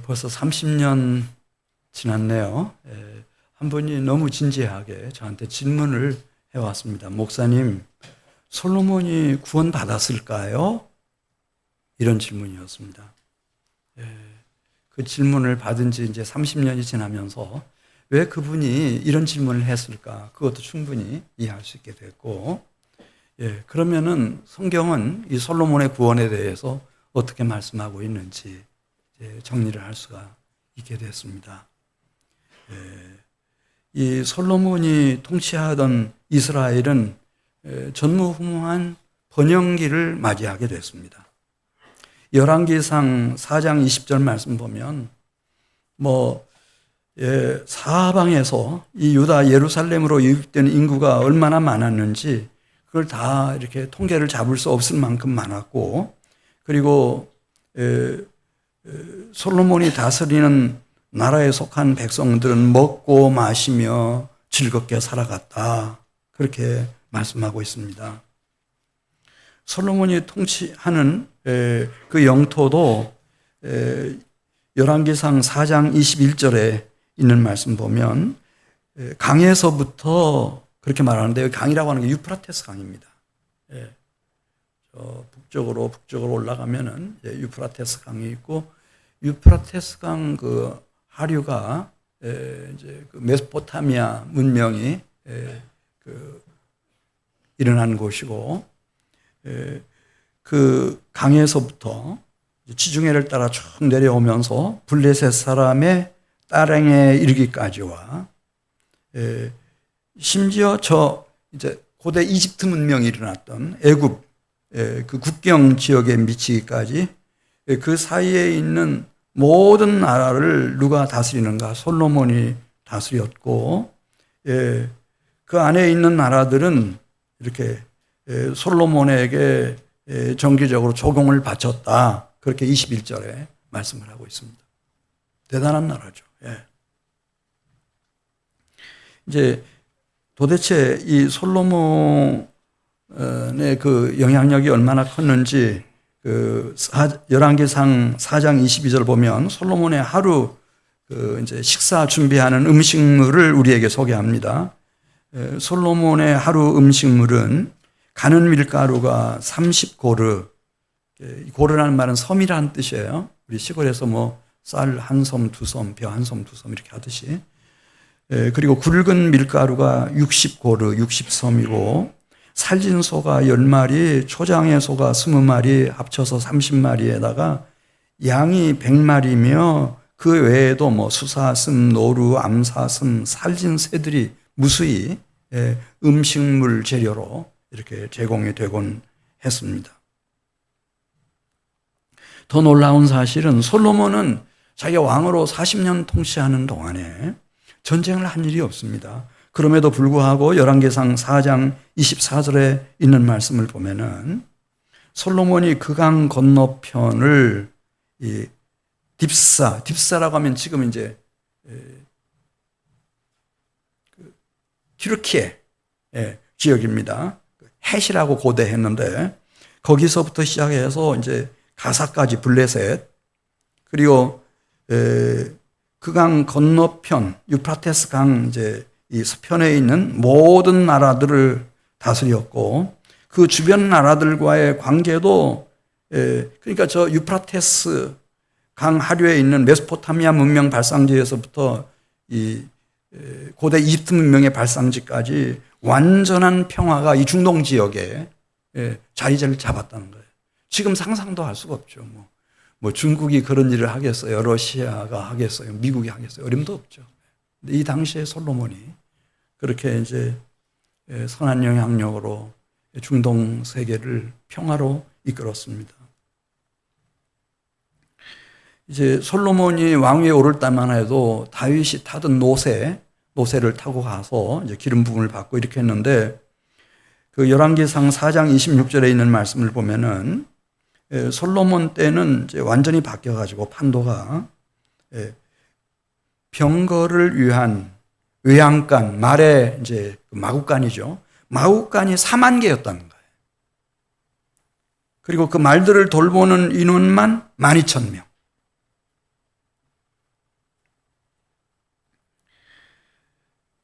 벌써 30년 지났네요. 한 분이 너무 진지하게 저한테 질문을 해왔습니다. 목사님, 솔로몬이 구원 받았을까요? 이런 질문이었습니다. 그 질문을 받은 지 이제 30년이 지나면서 왜 그분이 이런 질문을 했을까? 그것도 충분히 이해할 수 있게 됐고, 그러면은 성경은 이 솔로몬의 구원에 대해서 어떻게 말씀하고 있는지 정리를 할 수가 있게 됐습니다. 이 솔로몬이 통치하던 이스라엘은 전무후무한 번영기를 맞이하게 됐습니다. 열왕기상 4장 20절 말씀 보면 사방에서 이 유다 예루살렘으로 유입된 인구가 얼마나 많았는지 그걸 다 이렇게 통계를 잡을 수 없을 만큼 많았고, 그리고 솔로몬이 다스리는 나라에 속한 백성들은 먹고 마시며 즐겁게 살아갔다. 그렇게 말씀하고 있습니다. 솔로몬이 통치하는 그 영토도 열왕기상 4장 21절에 있는 말씀 보면 강에서부터 그렇게 말하는데, 강이라고 하는 게 유프라테스 강입니다. 북쪽으로 올라가면은 유프라테스 강이 있고, 유프라테스 강 그 하류가 이제 그 메소포타미아 문명이 일어난 곳이고, 그 강에서부터 지중해를 따라 쭉 내려오면서 블레셋 사람의 따랭에 이르기까지와, 심지어 이제 고대 이집트 문명이 일어났던 애굽 그 국경 지역에 미치기까지 그 사이에 있는 모든 나라를 누가 다스리는가? 솔로몬이 다스렸고, 그 안에 있는 나라들은 이렇게 솔로몬에게 정기적으로 조공을 바쳤다. 그렇게 21절에 말씀을 하고 있습니다. 대단한 나라죠. 이제 도대체 이 솔로몬의 그 영향력이 얼마나 컸는지 그 열왕기상 4장 22절 보면 솔로몬의 하루 이제 식사 준비하는 음식물을 우리에게 소개합니다. 솔로몬의 하루 음식물은 가는 밀가루가 30고르, 고르라는 말은 섬이라는 뜻이에요. 우리 시골에서 쌀 한 섬, 두 섬, 벼 한 섬, 두 섬 이렇게 하듯이. 그리고 굵은 밀가루가 60고르, 60섬이고, 살진 소가 10마리, 초장의 소가 20마리, 합쳐서 30마리에다가 양이 100마리며 그 외에도 수사슴, 노루, 암사슴, 살진 새들이 무수히 음식물 재료로 이렇게 제공이 되곤 했습니다. 더 놀라운 사실은 솔로몬은 자기가 왕으로 40년 통치하는 동안에 전쟁을 한 일이 없습니다. 그럼에도 불구하고 열왕기상 4장 24절에 있는 말씀을 보면은 솔로몬이 그 강 건너편을 딥사라고 하면 지금 이제 튀르키예 지역입니다. 헷이라고 고대했는데 거기서부터 시작해서 이제 가사까지 블레셋, 그리고 그 강 건너편 유프라테스 강 이제 이 서편에 있는 모든 나라들을 다스렸고, 그 주변 나라들과의 관계도 그러니까 저 유프라테스 강 하류에 있는 메소포타미아 문명 발상지에서부터 이 고대 이집트 문명의 발상지까지 완전한 평화가 이 중동 지역에 자리를 잡았다는 거예요. 지금 상상도 할 수가 없죠. 중국이 그런 일을 하겠어요? 러시아가 하겠어요? 미국이 하겠어요? 어림도 없죠. 근데 이 당시에 솔로몬이 그렇게 이제 선한 영향력으로 중동 세계를 평화로 이끌었습니다. 이제 솔로몬이 왕위에 오를 때만 해도 다윗이 타던 노새를 타고 가서 이제 기름 부음을 받고 이렇게 했는데, 그 열왕기상 4장 26절에 있는 말씀을 보면은 솔로몬 때는 이제 완전히 바뀌어가지고 판도가 병거를 위한 외양간, 말의 이제 마구간이죠. 마구간이 4만 개였다는 거예요. 그리고 그 말들을 돌보는 인원만 12,000명.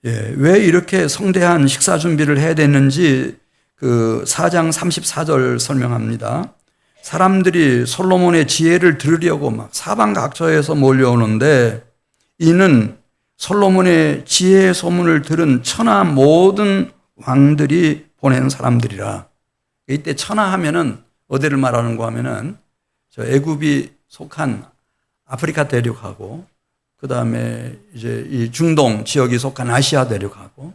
예, 왜 이렇게 성대한 식사 준비를 해야 됐는지 그 4장 34절 설명합니다. 사람들이 솔로몬의 지혜를 들으려고 막 사방각처에서 몰려오는데 이는 솔로몬의 지혜의 소문을 들은 천하 모든 왕들이 보낸 사람들이라. 이때 천하 하면은 어디를 말하는 거 하면은 저 애굽이 속한 아프리카 대륙하고 그 다음에 이제 이 중동 지역이 속한 아시아 대륙하고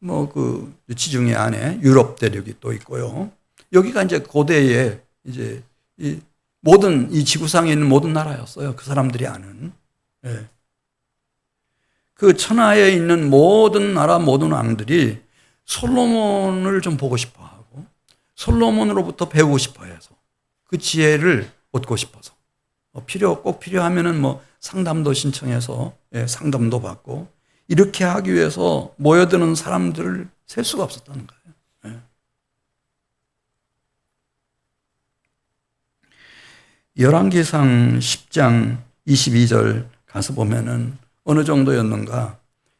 뭐 그 지중해 안에 유럽 대륙이 또 있고요. 여기가 이제 고대의 이제 이 모든 이 지구상에 있는 모든 나라였어요. 그 사람들이 아는. 예. 그 천하에 있는 모든 나라 모든 왕들이 솔로몬을 좀 보고 싶어 하고 솔로몬으로부터 배우고 싶어 해서 그 지혜를 얻고 싶어서 꼭 필요하면은 뭐 상담도 신청해서 상담도 받고 이렇게 하기 위해서 모여드는 사람들을 셀 수가 없었다는 거예요. 열왕기상 10장 22절 가서 보면은 어느 정도였는가?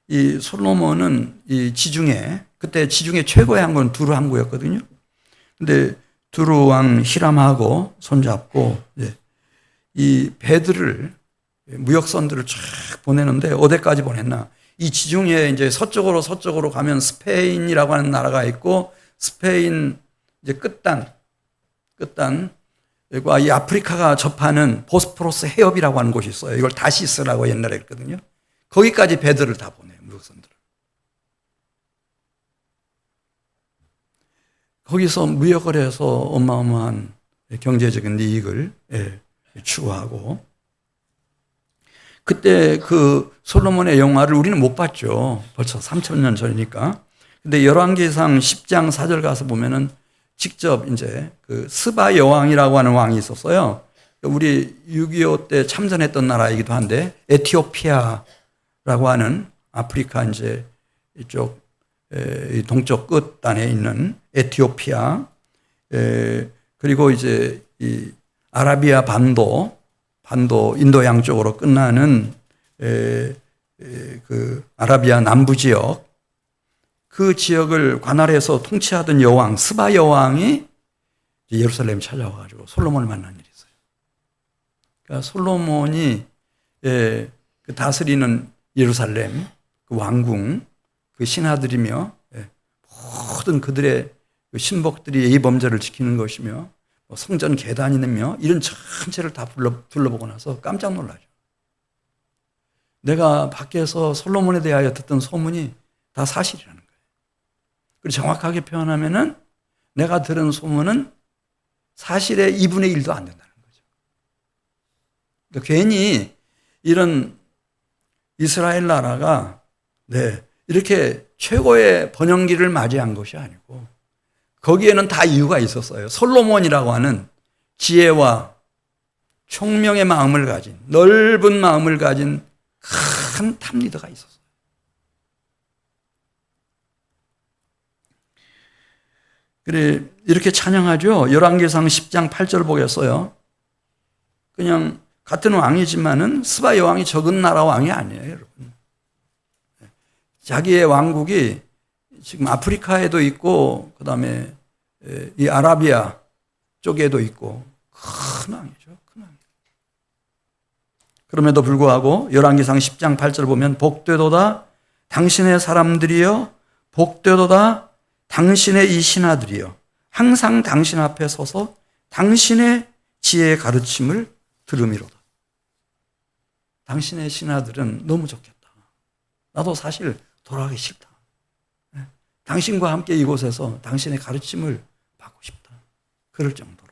이 솔로몬은 이 지중해, 그때 지중해 최고의 항구는 두루 항구였거든요. 근데 두루 왕 히람하고 손잡고 이 배들을 무역선들을 쫙 보내는데 어디까지 보냈나? 이 지중해 이제 서쪽으로 가면 스페인이라고 하는 나라가 있고 스페인 이제 끝단 그리고 이 아프리카가 접하는 보스포러스 해협이라고 하는 곳이 있어요. 이걸 다시스라고 옛날에 했거든요. 거기까지 배들을 다 보내요, 무역선들을. 거기서 무역을 해서 어마어마한 경제적인 이익을 추구하고 그때 그 솔로몬의 영화를 우리는 못 봤죠. 벌써 3,000년 전이니까. 근데 열왕기상 10장 4절 가서 보면은 직접 이제 그 스바 여왕이라고 하는 왕이 있었어요. 우리 6.25 때 참전했던 나라이기도 한데 에티오피아라고 하는 아프리카 이제 이쪽 동쪽 끝단에 있는 에티오피아 그리고 이제 이 아라비아 반도 인도 양쪽으로 끝나는 그 아라비아 남부 지역 그 지역을 관할해서 통치하던 여왕 스바 여왕이 예루살렘 찾아와가지고 솔로몬을 만난 일이 있어요. 그러니까 솔로몬이 그 다스리는 예루살렘 그 왕궁 그 신하들이며 모든 그들의 신복들이 예의범죄를 지키는 것이며 성전 계단이며 이런 전체를 다 둘러보고 나서 깜짝 놀라죠. 내가 밖에서 솔로몬에 대하여 듣던 소문이 다 사실이라는 거예요. 그리고 정확하게 표현하면은 내가 들은 소문은 사실의 2분의 1도 안 된다는 거죠. 그러니까 괜히 이런 이스라엘 나라가 이렇게 최고의 번영기를 맞이한 것이 아니고 거기에는 다 이유가 있었어요. 솔로몬이라고 하는 지혜와 총명의 마음을 가진 넓은 마음을 가진 큰 탑리더가 있었어요. 그래 이렇게 찬양하죠. 열왕기상 10장 8절 보겠어요. 그냥 같은 왕이지만은 스바 여왕이 적은 나라 왕이 아니에요, 여러분. 자기의 왕국이 지금 아프리카에도 있고 그다음에 이 아라비아 쪽에도 있고 큰 왕이죠. 큰 왕. 그럼에도 불구하고 열왕기상 10장 8절 보면 복되도다 당신의 사람들이여 복되도다 당신의 이 신하들이여 항상 당신 앞에 서서 당신의 지혜의 가르침을 들음이로다. 당신의 신하들은 너무 좋겠다. 나도 사실 돌아가기 싫다. 당신과 함께 이곳에서 당신의 가르침을 받고 싶다. 그럴 정도로.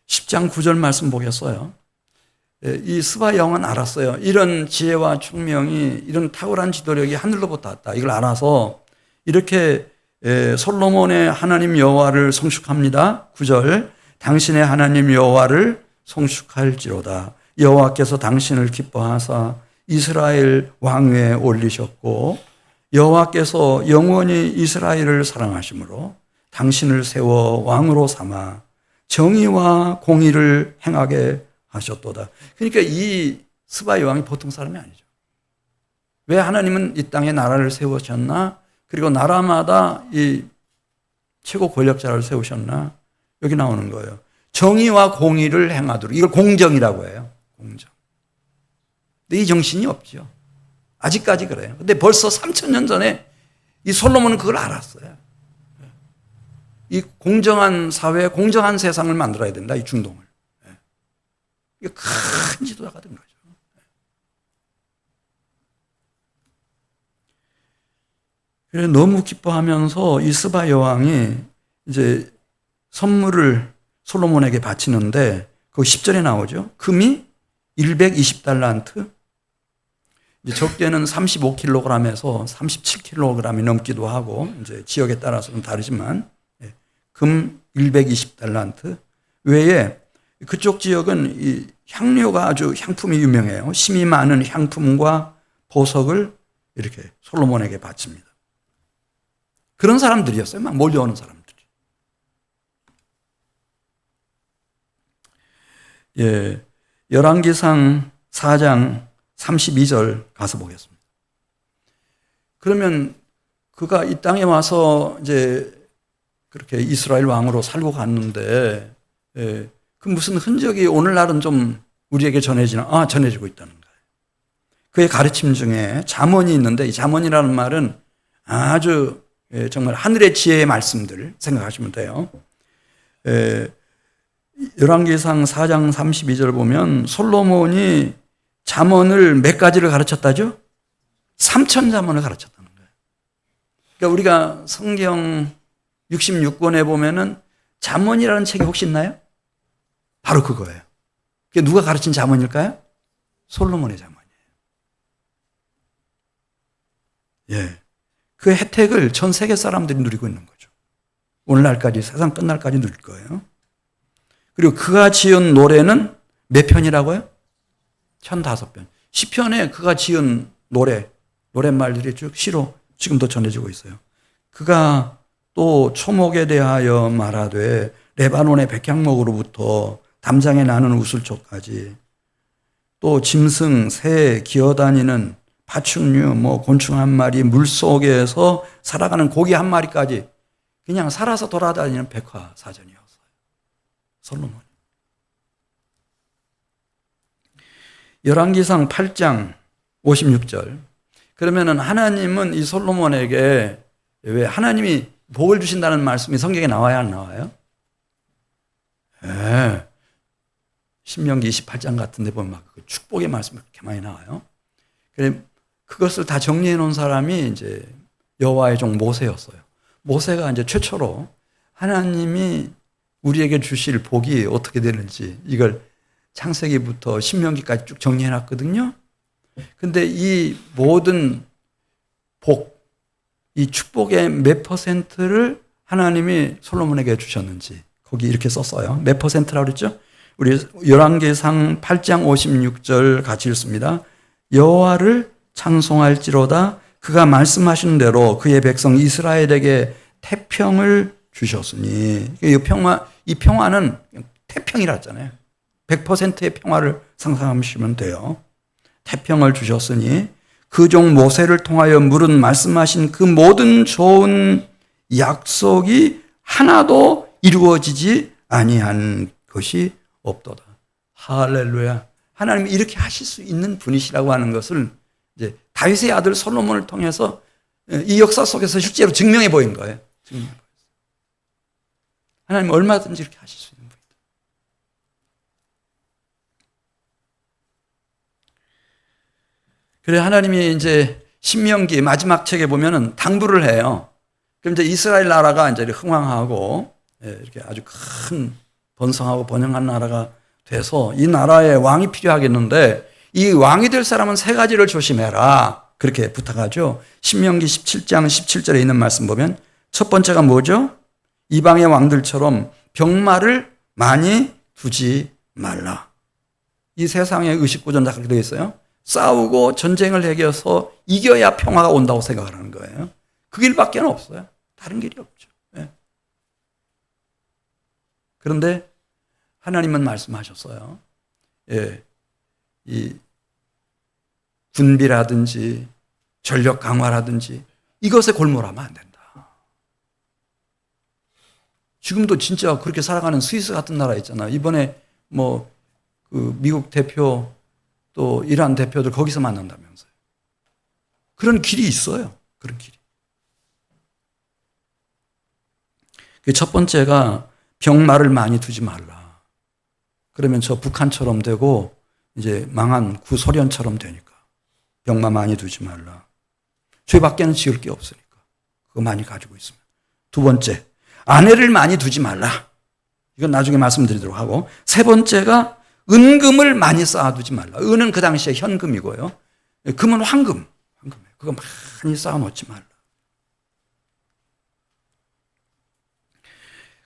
10장 9절 말씀 보겠어요. 이 스바 여왕은 알았어요. 이런 지혜와 총명이 이런 탁월한 지도력이 하늘로부터 왔다. 이걸 알아서 이렇게 솔로몬의 하나님 여호와를 송축합니다. 9절 당신의 하나님 여호와를 송축할지로다. 여호와께서 당신을 기뻐하사 이스라엘 왕위에 올리셨고 여호와께서 영원히 이스라엘을 사랑하심으로 당신을 세워 왕으로 삼아 정의와 공의를 행하게 하셨도다. 그러니까 이 스바의 왕이 보통 사람이 아니죠. 왜 하나님은 이 땅에 나라를 세우셨나? 그리고 나라마다 이 최고 권력자를 세우셨나? 여기 나오는 거예요. 정의와 공의를 행하도록. 이걸 공정이라고 해요. 공정. 근데 이 정신이 없죠. 아직까지 그래요. 근데 벌써 3,000년 전에 이 솔로몬은 그걸 알았어요. 이 공정한 사회, 공정한 세상을 만들어야 된다. 이 중동을. 이게 큰 지도자가 된 거죠. 그래서 너무 기뻐하면서 이 스바 여왕이 이제 선물을 솔로몬에게 바치는데 그 10절에 나오죠. 금이 120달란트, 이제 적게는 35kg에서 37kg이 넘기도 하고 이제 지역에 따라서 좀 다르지만 금 120달란트 외에 그쪽 지역은 이 향료가 아주 향품이 유명해요. 심이 많은 향품과 보석을 이렇게 솔로몬에게 바칩니다. 그런 사람들이었어요. 막 몰려오는 사람들이. 예, 열왕기상 4장 32절 가서 보겠습니다. 그러면 그가 이 땅에 와서 이제 그렇게 이스라엘 왕으로 살고 갔는데, 예, 그 무슨 흔적이 오늘날은 좀 우리에게 전해지고 있다는 거예요. 그의 가르침 중에 잠언이 있는데, 이 잠언이라는 말은 아주 정말 하늘의 지혜의 말씀들 생각하시면 돼요. 열왕기상 4장 32절 보면 솔로몬이 잠언을 몇 가지를 가르쳤다죠? 3,000잠언을 가르쳤다는 거예요. 그러니까 우리가 성경 66권에 보면은 잠언이라는 책이 혹시 있나요? 바로 그거예요. 그게 누가 가르친 잠언일까요? 솔로몬의 잠언이에요. 예. 그 혜택을 전 세계 사람들이 누리고 있는 거죠. 오늘날까지, 세상 끝날까지 누릴 거예요. 그리고 그가 지은 노래는 몇 편이라고요? 1,005편. 시편에 그가 지은 노랫말들이 쭉 시로 지금도 전해지고 있어요. 그가 또 초목에 대하여 말하되 레바논의 백향목으로부터 담장에 나는 우슬초까지, 또 짐승, 새, 기어다니는 파충류, 곤충 한 마리, 물속에서 살아가는 고기 한 마리까지 그냥 살아서 돌아다니는 백화사전이었어요. 솔로몬. 열왕기상 8장 56절. 그러면은 하나님은 이 솔로몬에게 왜 하나님이 복을 주신다는 말씀이 성경에 나와야 안 나와요? 네. 신명기 28장 같은 데 보면 막 축복의 말씀이 그렇게 많이 나와요. 그래, 그것을 다 정리해 놓은 사람이 이제 여호와의 종 모세였어요. 모세가 이제 최초로 하나님이 우리에게 주실 복이 어떻게 되는지 이걸 창세기부터 신명기까지 쭉 정리해 놨거든요. 근데 이 모든 복, 이 축복의 몇 퍼센트를 하나님이 솔로몬에게 주셨는지 거기 이렇게 썼어요. 몇 퍼센트라고 그랬죠? 우리 열왕기상 8장 56절 같이 읽습니다. 여호와를 찬송할지로다 그가 말씀하신 대로 그의 백성 이스라엘에게 태평을 주셨으니, 이 평화는 태평이라 했잖아요. 100%의 평화를 상상하시면 돼요. 태평을 주셨으니 그 종 모세를 통하여 물은 말씀하신 그 모든 좋은 약속이 하나도 이루어지지 아니한 것이 없도다. 할렐루야. 하나님이 이렇게 하실 수 있는 분이시라고 하는 것을 이제 다윗의 아들 솔로몬을 통해서 이 역사 속에서 실제로 증명해 보인 거예요. 하나님 얼마든지 이렇게 하실 수 있는 분이다. 그래 하나님이 이제 신명기 마지막 책에 보면은 당부를 해요. 그럼 이제 이스라엘 나라가 이제 흥왕하고 이렇게 아주 큰 번성하고 번영한 나라가 돼서 이 나라에 왕이 필요하겠는데 이 왕이 될 사람은 세 가지를 조심해라. 그렇게 부탁하죠. 신명기 17장 17절에 있는 말씀 보면 첫 번째가 뭐죠? 이방의 왕들처럼 병마를 많이 두지 말라. 이 세상의 의식구조는 다 그렇게 되어 있어요. 싸우고 전쟁을 해결해서 이겨야 평화가 온다고 생각을 하는 거예요. 그 길밖에 없어요. 다른 길이 없죠. 그런데 하나님은 말씀하셨어요. 예, 이 군비라든지 전력 강화라든지 이것에 골몰하면 안 된다. 지금도 진짜 그렇게 살아가는 스위스 같은 나라 있잖아. 이번에 그 미국 대표 또 이란 대표들 거기서 만난다면서요. 그런 길이 있어요. 그런 길이. 그 첫 번째가 병마를 많이 두지 말라. 그러면 저 북한처럼 되고 이제 망한 구소련처럼 되니까 병마 많이 두지 말라. 죄밖에는 지을 게 없으니까 그거 많이 가지고 있으면. 두 번째, 아내를 많이 두지 말라. 이건 나중에 말씀드리도록 하고. 세 번째가 은금을 많이 쌓아두지 말라. 은은 그 당시에 현금이고요. 금은 황금이에요. 그거 많이 쌓아놓지 말라.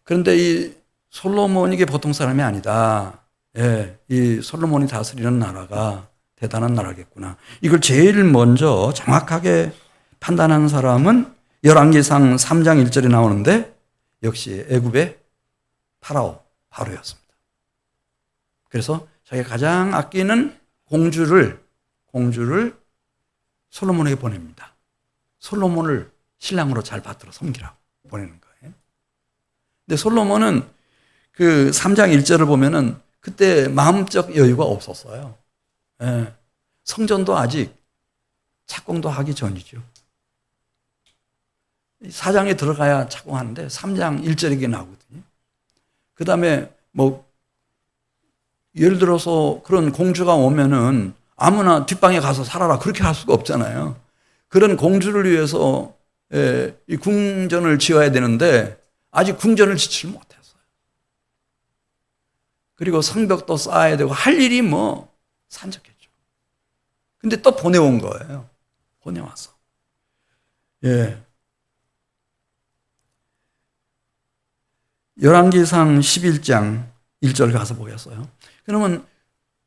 그런데 이 솔로몬이 이게 보통 사람이 아니다. 예, 이 솔로몬이 다스리는 나라가 대단한 나라겠구나. 이걸 제일 먼저 정확하게 판단한 사람은 열왕기상 3장 1절에 나오는데 역시 애굽의 바로였습니다. 그래서 자기가 가장 아끼는 공주를 솔로몬에게 보냅니다. 솔로몬을 신랑으로 잘 받들어 섬기라고 보내는 거예요. 근데 솔로몬은 그 3장 1절을 보면은 그때 마음적 여유가 없었어요. 예. 성전도 아직 착공도 하기 전이죠. 4장에 들어가야 착공하는데 3장 1절에 나오거든요. 그 다음에 예를 들어서 그런 공주가 오면은 아무나 뒷방에 가서 살아라 그렇게 할 수가 없잖아요. 그런 공주를 위해서 이 궁전을 지어야 되는데 아직 궁전을 짓지를 못했어요. 그리고 성벽도 쌓아야 되고 할 일이 산적했죠. 근데 또 보내온 거예요. 보내왔어. 예. 열왕기상 11장 1절 가서 보겠어요. 그러면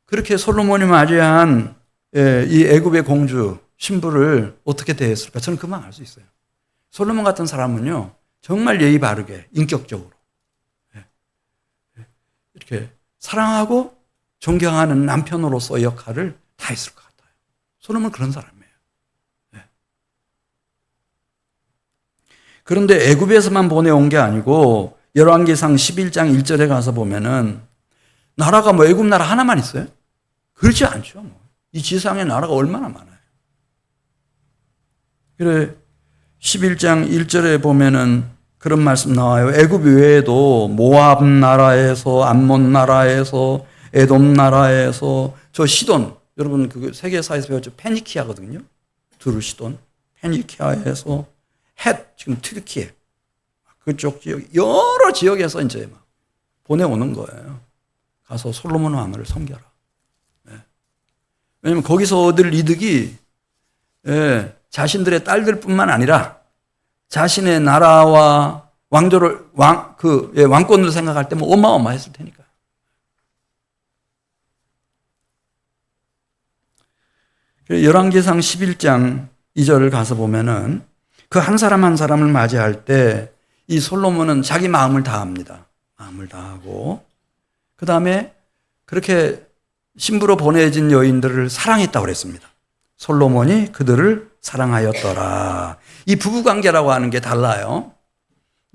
그렇게 솔로몬이 맞이한 이 애굽의 공주 신부를 어떻게 대했을까? 저는 그만 알 수 있어요. 솔로몬 같은 사람은요, 정말 예의 바르게 인격적으로 이렇게 사랑하고 존경하는 남편으로서 역할을 다 했을 것 같아요. 솔로몬은 그런 사람이에요. 그런데 애굽에서만 보내온 게 아니고 열왕기상 11장 1절에 가서 보면은 나라가 애굽 나라 하나만 있어요? 그렇지 않죠. 이 지상에 나라가 얼마나 많아요. 그래 11장 1절에 보면은 그런 말씀 나와요. 애굽 외에도 모압 나라에서, 암몬 나라에서, 에돔 나라에서, 저 시돈, 여러분 그 세계사에서 배웠죠. 페니키아거든요. 두루 시돈, 페니키아에서 헷, 지금 튀르키예 그쪽 지역 여러 지역에서 이제 막 보내오는 거예요. 가서 솔로몬 왕을 섬겨라. 왜냐하면 거기서 얻을 이득이 자신들의 딸들뿐만 아니라 자신의 나라와 왕조를 왕권을 생각할 때 어마어마했을 테니까. 열왕기상 11장 2절을 가서 보면은 그 한 사람 한 사람을 맞이할 때 이 솔로몬은 자기 마음을 다합니다. 마음을 다하고 그 다음에 그렇게 신부로 보내진 여인들을 사랑했다고 그랬습니다. 솔로몬이 그들을 사랑하였더라. 이 부부관계라고 하는 게 달라요.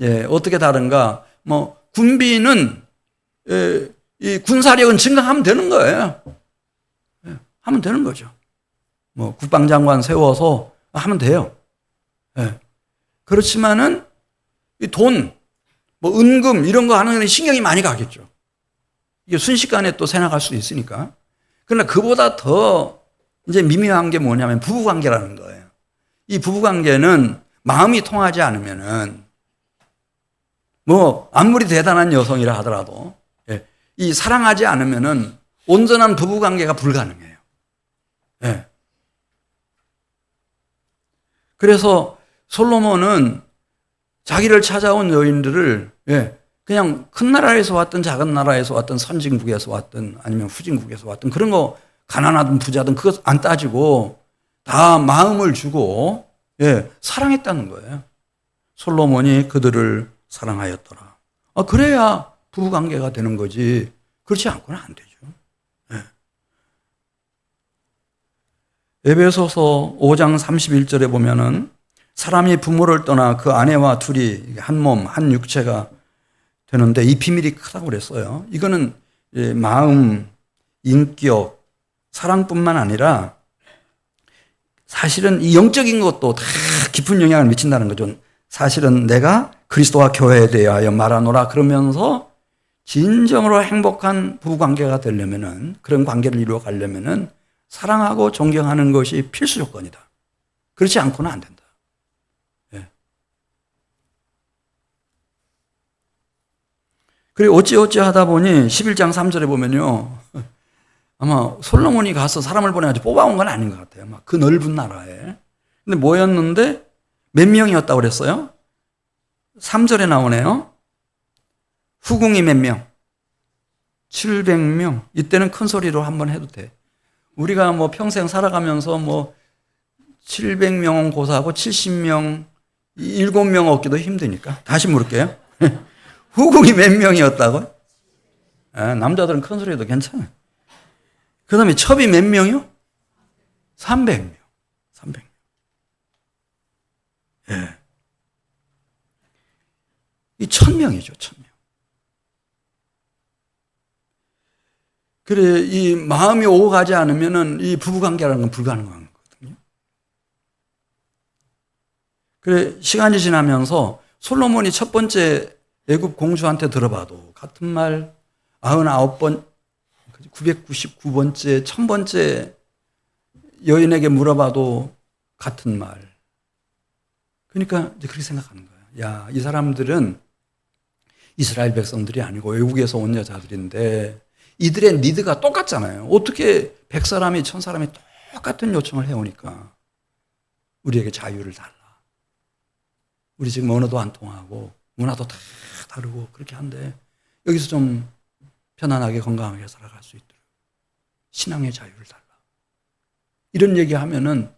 예, 어떻게 다른가? 군비는 이 군사력은 증강하면 되는 거예요. 예, 하면 되는 거죠. 국방장관 세워서 하면 돼요. 예. 그렇지만은 이 돈, 은금 이런 거 하는 데 신경이 많이 가겠죠. 이게 순식간에 또 새나갈 수도 있으니까. 그러나 그보다 더 이제 미묘한 게 뭐냐면 부부관계라는 거예요. 이 부부관계는 마음이 통하지 않으면은 아무리 대단한 여성이라 하더라도 이 사랑하지 않으면은 온전한 부부관계가 불가능해요. 예. 그래서 솔로몬은 자기를 찾아온 여인들을 그냥 큰 나라에서 왔든 작은 나라에서 왔든 선진국에서 왔든 아니면 후진국에서 왔든 그런 거 가난하든 부자든 그것 안 따지고 다 마음을 주고 사랑했다는 거예요. 솔로몬이 그들을 사랑하였더라. 그래야 부부관계가 되는 거지 그렇지 않고는 안 되죠. 네. 에베소서 5장 31절에 보면은 사람이 부모를 떠나 그 아내와 둘이 한 몸, 한 육체가 되는데 이 비밀이 크다고 그랬어요. 이거는 마음, 인격, 사랑뿐만 아니라 사실은 이 영적인 것도 다 깊은 영향을 미친다는 거죠. 사실은 내가 그리스도와 교회에 대하여 말하노라 그러면서 진정으로 행복한 부부관계가 되려면은 그런 관계를 이루어 가려면은 사랑하고 존경하는 것이 필수 조건이다. 그렇지 않고는 안 된다. 예. 그리고 어찌어찌 하다 보니 11장 3절에 보면요. 아마 솔로몬이 가서 사람을 보내가지고 뽑아온 건 아닌 것 같아요. 막 그 넓은 나라에. 근데 뭐였는데 몇 명이었다고 그랬어요? 3절에 나오네요. 후궁이 몇 명? 700명. 이때는 큰 소리로 한번 해도 돼. 우리가 뭐 평생 살아가면서 뭐 700명은 고사하고 70명, 7명 얻기도 힘드니까. 다시 물을게요. 후궁이 몇 명이었다고? 남자들은 큰 소리 해도 괜찮아요. 그 다음에 첩이 몇 명이요? 300명. 300명. 예. 이 1000명이죠, 1000명. 그래, 이 마음이 오고 가지 않으면은 이 부부관계라는 건 불가능한 거거든요. 그래, 시간이 지나면서 솔로몬이 첫 번째 애굽 공주한테 들어봐도 같은 말 99번, 999번째, 1000번째 여인에게 물어봐도 같은 말. 그러니까 이제 그렇게 생각하는 거예요. 야, 이 사람들은 이스라엘 백성들이 아니고 외국에서 온 여자들인데 이들의 니드가 똑같잖아요. 어떻게 100사람이 1000사람이 똑같은 요청을 해오니까 우리에게 자유를 달라. 우리 지금 언어도 안 통하고 문화도 다 다르고 그렇게 한데 여기서 좀 편안하게 건강하게 살아갈 수 있도록 신앙의 자유를 달라. 이런 얘기하면은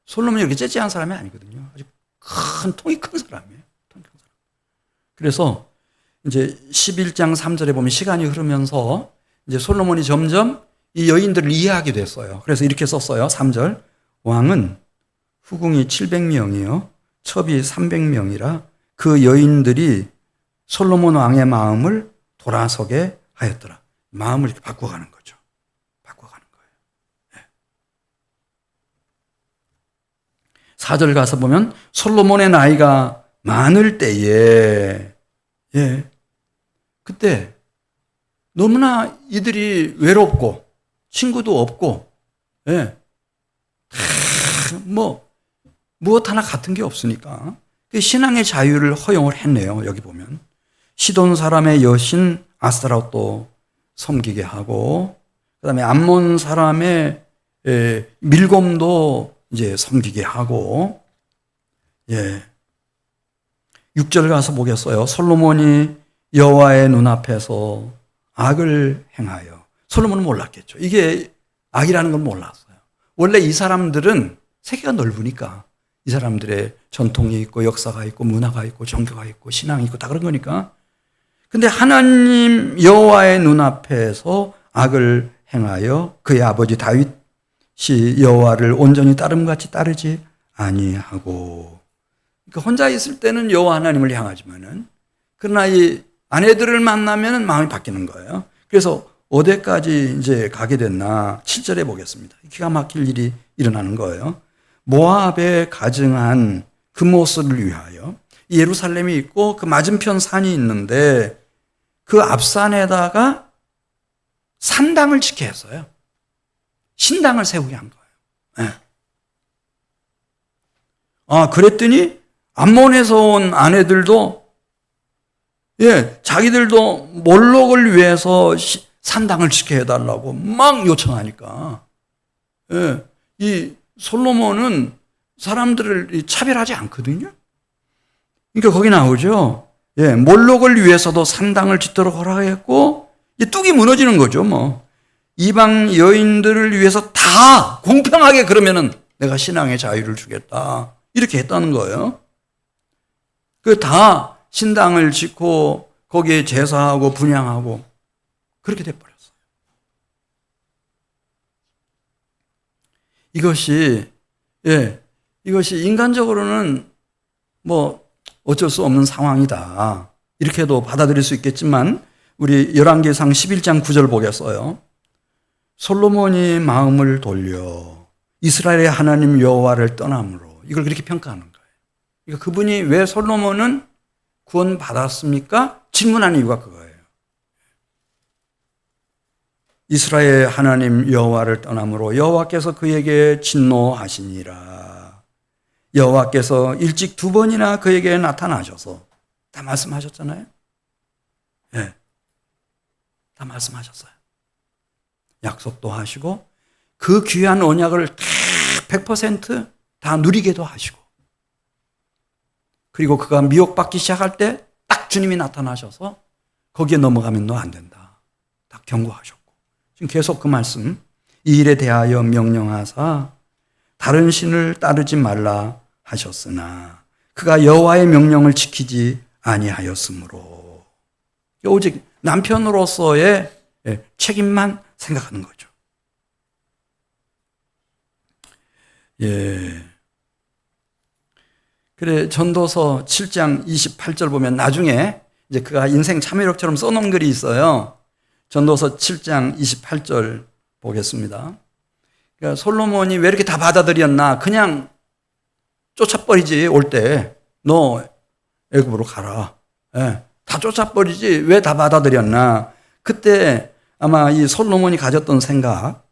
솔로몬이 이렇게 째째한 사람이 아니거든요. 아주 통이 큰 사람이에요. 통이 큰 사람. 그래서 이제 11장 3절에 보면 시간이 흐르면서 이제 솔로몬이 점점 이 여인들을 이해하게 됐어요. 그래서 이렇게 썼어요. 3절. 왕은 후궁이 700명이요. 첩이 300명이라 그 여인들이 솔로몬 왕의 마음을 돌아서게 하였더라. 마음을 이렇게 바꿔가는 거죠. 바꿔가는 거예요. 네. 4절 가서 보면 솔로몬의 나이가 많을 때에 그때 너무나 이들이 외롭고 친구도 없고 무엇 하나 같은 게 없으니까 신앙의 자유를 허용을 했네요. 여기 보면 시돈 사람의 여신 아스타롯도 섬기게 하고 그다음에 암몬 사람의 밀곰도 이제 섬기게 하고 6절 가서 보겠어요. 솔로몬이 여호와의 눈앞에서 악을 행하여. 솔로몬은 몰랐겠죠. 이게 악이라는 건 몰랐어요. 원래 이 사람들은 세계가 넓으니까 이 사람들의 전통이 있고 역사가 있고 문화가 있고 종교가 있고 신앙이 있고 다 그런 거니까. 근데 하나님 여호와의 눈앞에서 악을 행하여 그의 아버지 다윗이 여호와를 온전히 따름같이 따르지 아니하고. 그러니까 혼자 있을 때는 여호와 하나님을 향하지만은 그러나 이 아내들을 만나면 마음이 바뀌는 거예요. 그래서 어디까지 이제 가게 됐나 7절에 보겠습니다. 기가 막힐 일이 일어나는 거예요. 모압에 가증한 금오스를 위하여 예루살렘이 있고 그 맞은편 산이 있는데 그 앞산에다가 산당을 짓게 했어요. 신당을 세우게 한 거예요. 그랬더니 암몬에서 온 아내들도 자기들도 몰록을 위해서 산당을 짓게 해달라고 막 요청하니까 이 솔로몬은 사람들을 차별하지 않거든요. 그러니까 거기 나오죠. 몰록을 위해서도 산당을 짓도록 허락했고 뚝이 무너지는 거죠. 뭐 이방 여인들을 위해서 다 공평하게 그러면은 내가 신앙의 자유를 주겠다 이렇게 했다는 거예요. 그 다 신당을 짓고 거기에 제사하고 분향하고 그렇게 돼버렸어요. 이것이 인간적으로는 뭐 어쩔 수 없는 상황이다. 이렇게도 받아들일 수 있겠지만 우리 열왕기상 11장 9절 보겠어요. 솔로몬이 마음을 돌려 이스라엘의 하나님 여호와를 떠남으로, 이걸 그렇게 평가하는 거예요. 그러니까 그분이 왜 솔로몬은 구원받았습니까? 질문하는 이유가 그거예요. 이스라엘 하나님 여호와를 떠남으로 여호와께서 그에게 진노하시니라. 여호와께서 일찍 2번이나 그에게 나타나셔서, 다 말씀하셨잖아요. 예, 다 말씀하셨어요. 약속도 하시고 그 귀한 언약을 100%다 누리게도 하시고, 그리고 그가 미혹받기 시작할 때 딱 주님이 나타나셔서 거기에 넘어가면 너 안 된다. 딱 경고하셨고, 지금 계속 그 말씀, 이 일에 대하여 명령하사 다른 신을 따르지 말라 하셨으나 그가 여호와의 명령을 지키지 아니하였으므로, 오직 남편으로서의 책임만 생각하는 거죠. 예. 그래, 전도서 7장 28절 보면 나중에 이제 그가 인생 참회록처럼 써놓은 글이 있어요. 전도서 7장 28절 보겠습니다. 그러니까 솔로몬이 왜 이렇게 다 받아들였나? 그냥 쫓아버리지, 올 때. 너 애굽으로 가라. 예, 다 쫓아버리지 왜 다 받아들였나? 그때 아마 이 솔로몬이 가졌던 생각,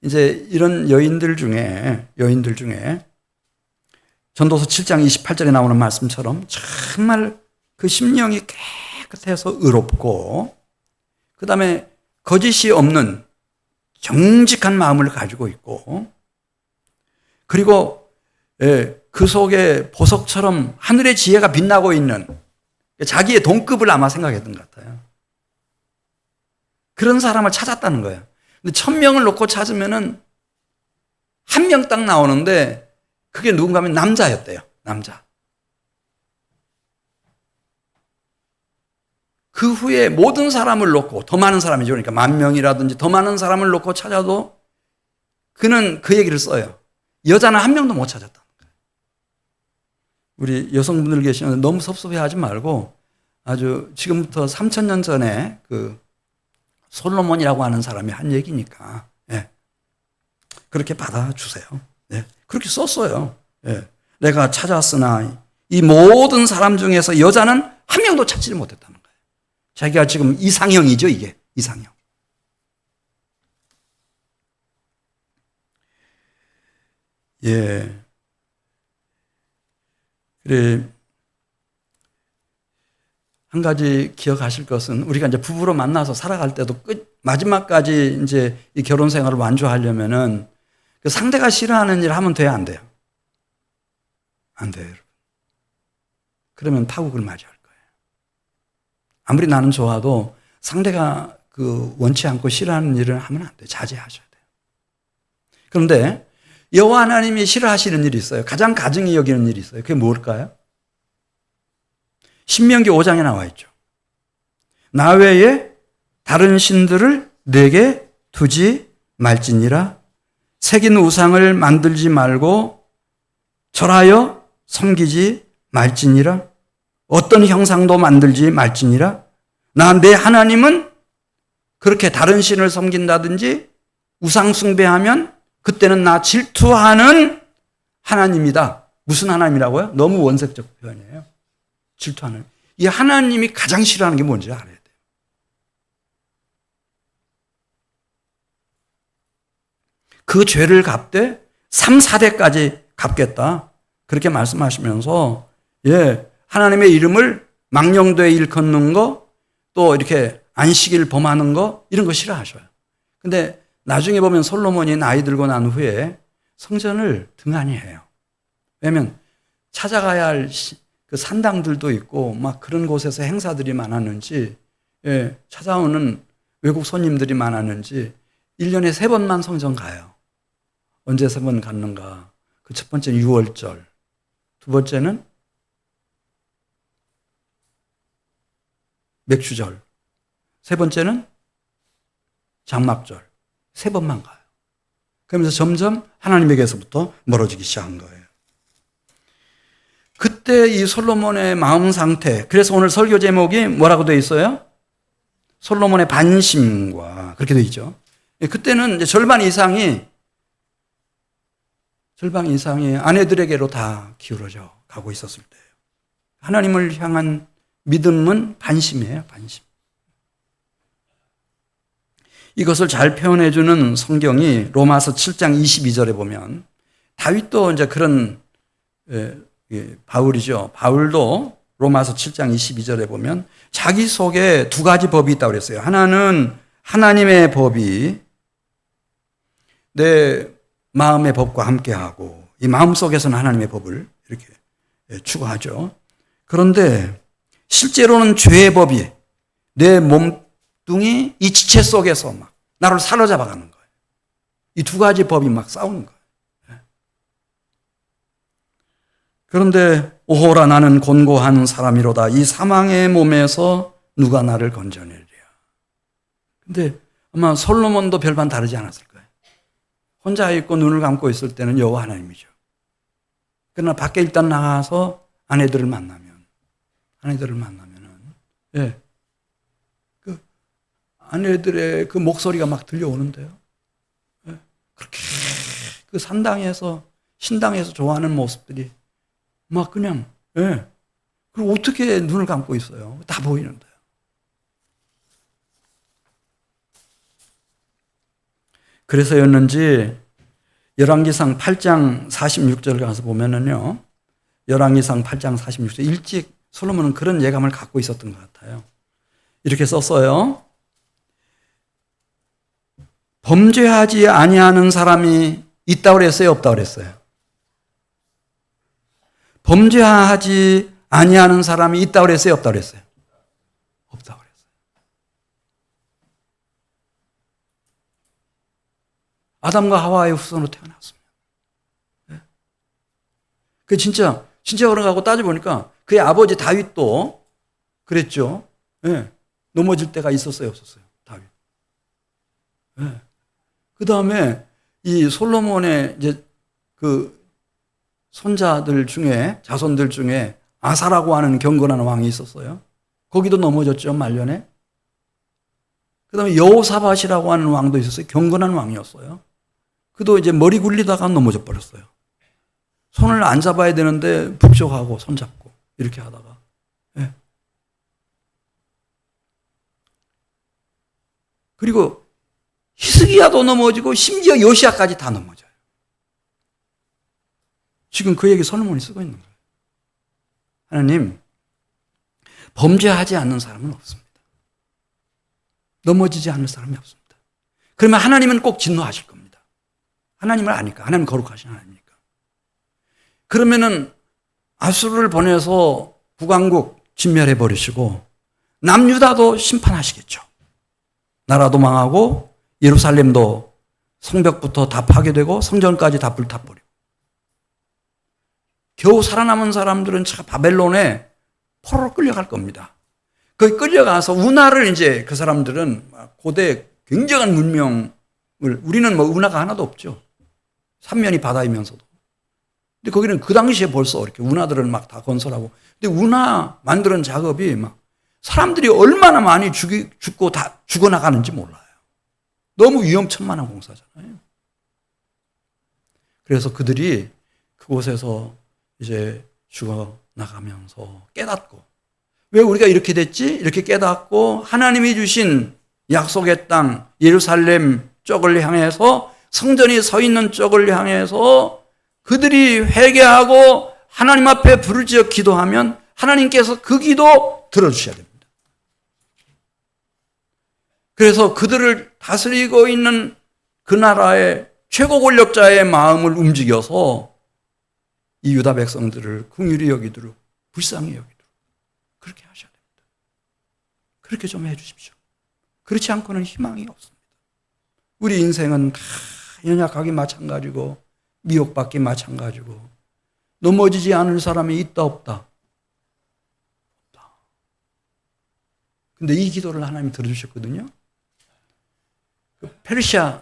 이제 이런 여인들 중에 전도서 7장 28절에 나오는 말씀처럼 정말 그 심령이 깨끗해서 의롭고, 그 다음에 거짓이 없는 정직한 마음을 가지고 있고, 그리고 그 속에 보석처럼 하늘의 지혜가 빛나고 있는, 자기의 동급을 아마 생각했던 것 같아요. 그런 사람을 찾았다는 거예요. 근데 1000명을 놓고 찾으면은 한 명 딱 나오는데, 그게 누군가 하면 남자였대요. 남자. 그 후에 모든 사람을 놓고, 더 많은 사람이죠. 그러니까 10,000명이라든지 더 많은 사람을 놓고 찾아도 그는 그 얘기를 써요. 여자는 한 명도 못 찾았다는 거예요. 우리 여성분들 계시면 너무 섭섭해하지 말고, 아주 지금부터 3000년 전에 그 솔로몬이라고 하는 사람이 한 얘기니까, 예, 그렇게 받아주세요. 예, 그렇게 썼어요. 예, 내가 찾았으나 이 모든 사람 중에서 여자는 한 명도 찾지를 못했다는 거예요. 자기가 지금 이상형이죠, 이게. 이상형. 예. 그래, 한 가지 기억하실 것은, 우리가 이제 부부로 만나서 살아갈 때도 마지막까지 이제 이 결혼 생활을 완주하려면은 그 상대가 싫어하는 일 하면 돼요, 안 돼요? 안 돼요, 여러분. 그러면 파국을 맞이할 거예요. 아무리 나는 좋아도 상대가 그 원치 않고 싫어하는 일을 하면 안 돼요. 자제하셔야 돼요. 그런데 여호와 하나님이 싫어하시는 일이 있어요. 가장 가증히 여기는 일이 있어요. 그게 뭘까요? 신명기 5장에 나와 있죠. 나 외에 다른 신들을 내게 두지 말지니라. 새긴 우상을 만들지 말고 절하여 섬기지 말지니라. 어떤 형상도 만들지 말지니라. 나 내 하나님은 그렇게 다른 신을 섬긴다든지 우상 숭배하면 그때는 나 질투하는 하나님이다. 무슨 하나님이라고요? 너무 원색적 표현이에요. 질투하는. 이 하나님이 가장 싫어하는 게 뭔지 알아야 돼요. 그 죄를 갚되 3, 4대까지 갚겠다. 그렇게 말씀하시면서, 예, 하나님의 이름을 망령되이 일컫는 거, 또 이렇게 안식일 범하는 거, 이런 거 싫어하셔요. 근데 나중에 보면 솔로몬이 나이 들고 난 후에 성전을 등한히 해요. 왜냐면 찾아가야 할 그 산당들도 있고 막 그런 곳에서 행사들이 많았는지, 예, 찾아오는 외국 손님들이 많았는지 1년에 3번만 성전 가요. 언제 3번 갔는가? 그 첫 번째는 6월절, 두 번째는 맥주절. 세 번째는 장막절. 세 번만 가요. 그러면서 점점 하나님에게서부터 멀어지기 시작한 거예요. 그때 이 솔로몬의 마음 상태, 그래서 오늘 설교 제목이 뭐라고 되어 있어요? 솔로몬의 반심과 그렇게 되어 있죠. 그때는 이제 절반 이상이 아내들에게로 다 기울어져 가고 있었을 때예요. 하나님을 향한 믿음은 반심이에요, 반심. 이것을 잘 표현해주는 성경이 로마서 7장 22절에 보면 다윗도 이제 그런 바울이죠. 바울도 로마서 7장 22절에 보면 자기 속에 두 가지 법이 있다고 그랬어요. 하나는 하나님의 법이 내 마음의 법과 함께하고 이 마음 속에서는 하나님의 법을 이렇게 추구하죠. 그런데 실제로는 죄의 법이 내 몸뚱이 이 지체 속에서 막 나를 사로잡아가는 거예요. 이 두 가지 법이 막 싸우는 거예요. 그런데 오호라 나는 곤고한 사람이로다. 이 사망의 몸에서 누가 나를 건져내리랴. 근데 아마 솔로몬도 별반 다르지 않았을 거예요. 혼자 있고 눈을 감고 있을 때는 여호와 하나님이죠. 그러나 밖에 일단 나가서 아내들을 만나면은 그 아내들의 그 목소리가 막 들려오는데요. 그렇게 그 산당에서 신당에서 좋아하는 모습들이 막 그냥 그리고 어떻게 눈을 감고 있어요? 다 보이는데요. 그래서였는지 열왕기상 8장 46절 가서 보면은요. 열왕기상 8장 46절 일찍 솔로몬은 그런 예감을 갖고 있었던 것 같아요. 이렇게 썼어요. 범죄하지 아니하는 사람이 있다고 그랬어요, 없다고 그랬어요? 범죄하지 아니하는 사람이 있다고 그랬어요, 없다고 그랬어요? 없다고 그랬어요. 아담과 하와의 후손으로 태어났습니다. 그 진짜 그런가고 따져보니까 그의 아버지 다윗도 그랬죠. 넘어질 때가 있었어요, 없었어요? 다윗. 그 다음에 이 솔로몬의 이제 그 손자들 중에, 자손들 중에 아사라고 하는 경건한 왕이 있었어요. 거기도 넘어졌죠, 말년에. 그 다음에 여호사밧이라고 하는 왕도 있었어요. 경건한 왕이었어요. 그도 이제 머리 굴리다가 넘어져 버렸어요. 손을 안 잡아야 되는데 북적하고 손잡고 이렇게 하다가. 그리고 히스기야도 넘어지고 심지어 요시야까지 다 넘어져요. 지금 그 얘기 솔로몬이 쓰고 있는 거예요. 하나님, 범죄하지 않는 사람은 없습니다. 넘어지지 않을 사람이 없습니다. 그러면 하나님은 꼭 진노하실 겁니다. 하나님을 아니까. 하나님 거룩하신 하나님이니까. 그러면은 아수르를 보내서 북왕국 진멸해 버리시고 남유다도 심판하시겠죠. 나라도 망하고 예루살렘도 성벽부터 다 파괴되고 성전까지 다 불타버리고 겨우 살아남은 사람들은 바벨론에 포로로 끌려갈 겁니다. 거기 끌려가서 운하를 이제 그 사람들은 고대 굉장한 문명을 우리는 뭐 운하가 하나도 없죠. 삼면이 바다이면서도. 근데 거기는 그 당시에 벌써 이렇게 운하들을 막 다 건설하고. 근데 운하 만드는 작업이 막 사람들이 얼마나 많이 죽고 다 죽어나가는지 몰라요. 너무 위험천만한 공사잖아요. 그래서 그들이 그곳에서 이제 죽어나가면서 깨닫고 왜 우리가 이렇게 됐지? 이렇게 깨닫고 하나님이 주신 약속의 땅 예루살렘 쪽을 향해서 성전이 서 있는 쪽을 향해서 그들이 회개하고 하나님 앞에 부르짖어 기도하면 하나님께서 그 기도 들어주셔야 됩니다. 그래서 그들을 다스리고 있는 그 나라의 최고 권력자의 마음을 움직여서 이 유다 백성들을 긍휼히 여기도록 불쌍히 여기도록 그렇게 하셔야 됩니다. 그렇게 좀 해주십시오. 그렇지 않고는 희망이 없습니다. 우리 인생은 다 연약하기 마찬가지고 미혹받기 마찬가지고 넘어지지 않을 사람이 있다 없다. 근데 이 기도를 하나님이 들어주셨거든요. 그 페르시아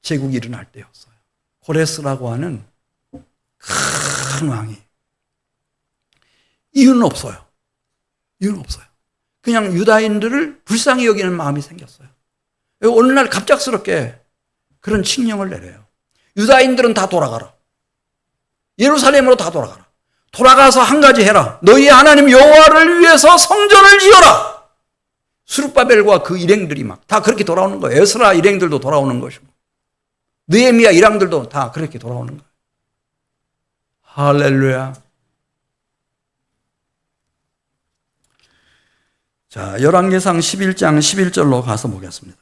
제국이 일어날 때였어요. 고레스라고 하는 큰 왕이. 이유는 없어요. 이유는 없어요. 그냥 유다인들을 불쌍히 여기는 마음이 생겼어요. 어느 날 갑작스럽게 그런 칙령을 내려요. 유다인들은 다 돌아가라. 예루살렘으로 다 돌아가라. 돌아가서 한 가지 해라. 너희 하나님 여호와를 위해서 성전을 지어라. 스룹바벨과 그 일행들이 막 다 그렇게 돌아오는 거예요. 에스라 일행들도 돌아오는 것이고 느헤미야 일행들도 다 그렇게 돌아오는 거예요. 할렐루야. 자, 열왕기상 11장 11절로 가서 보겠습니다.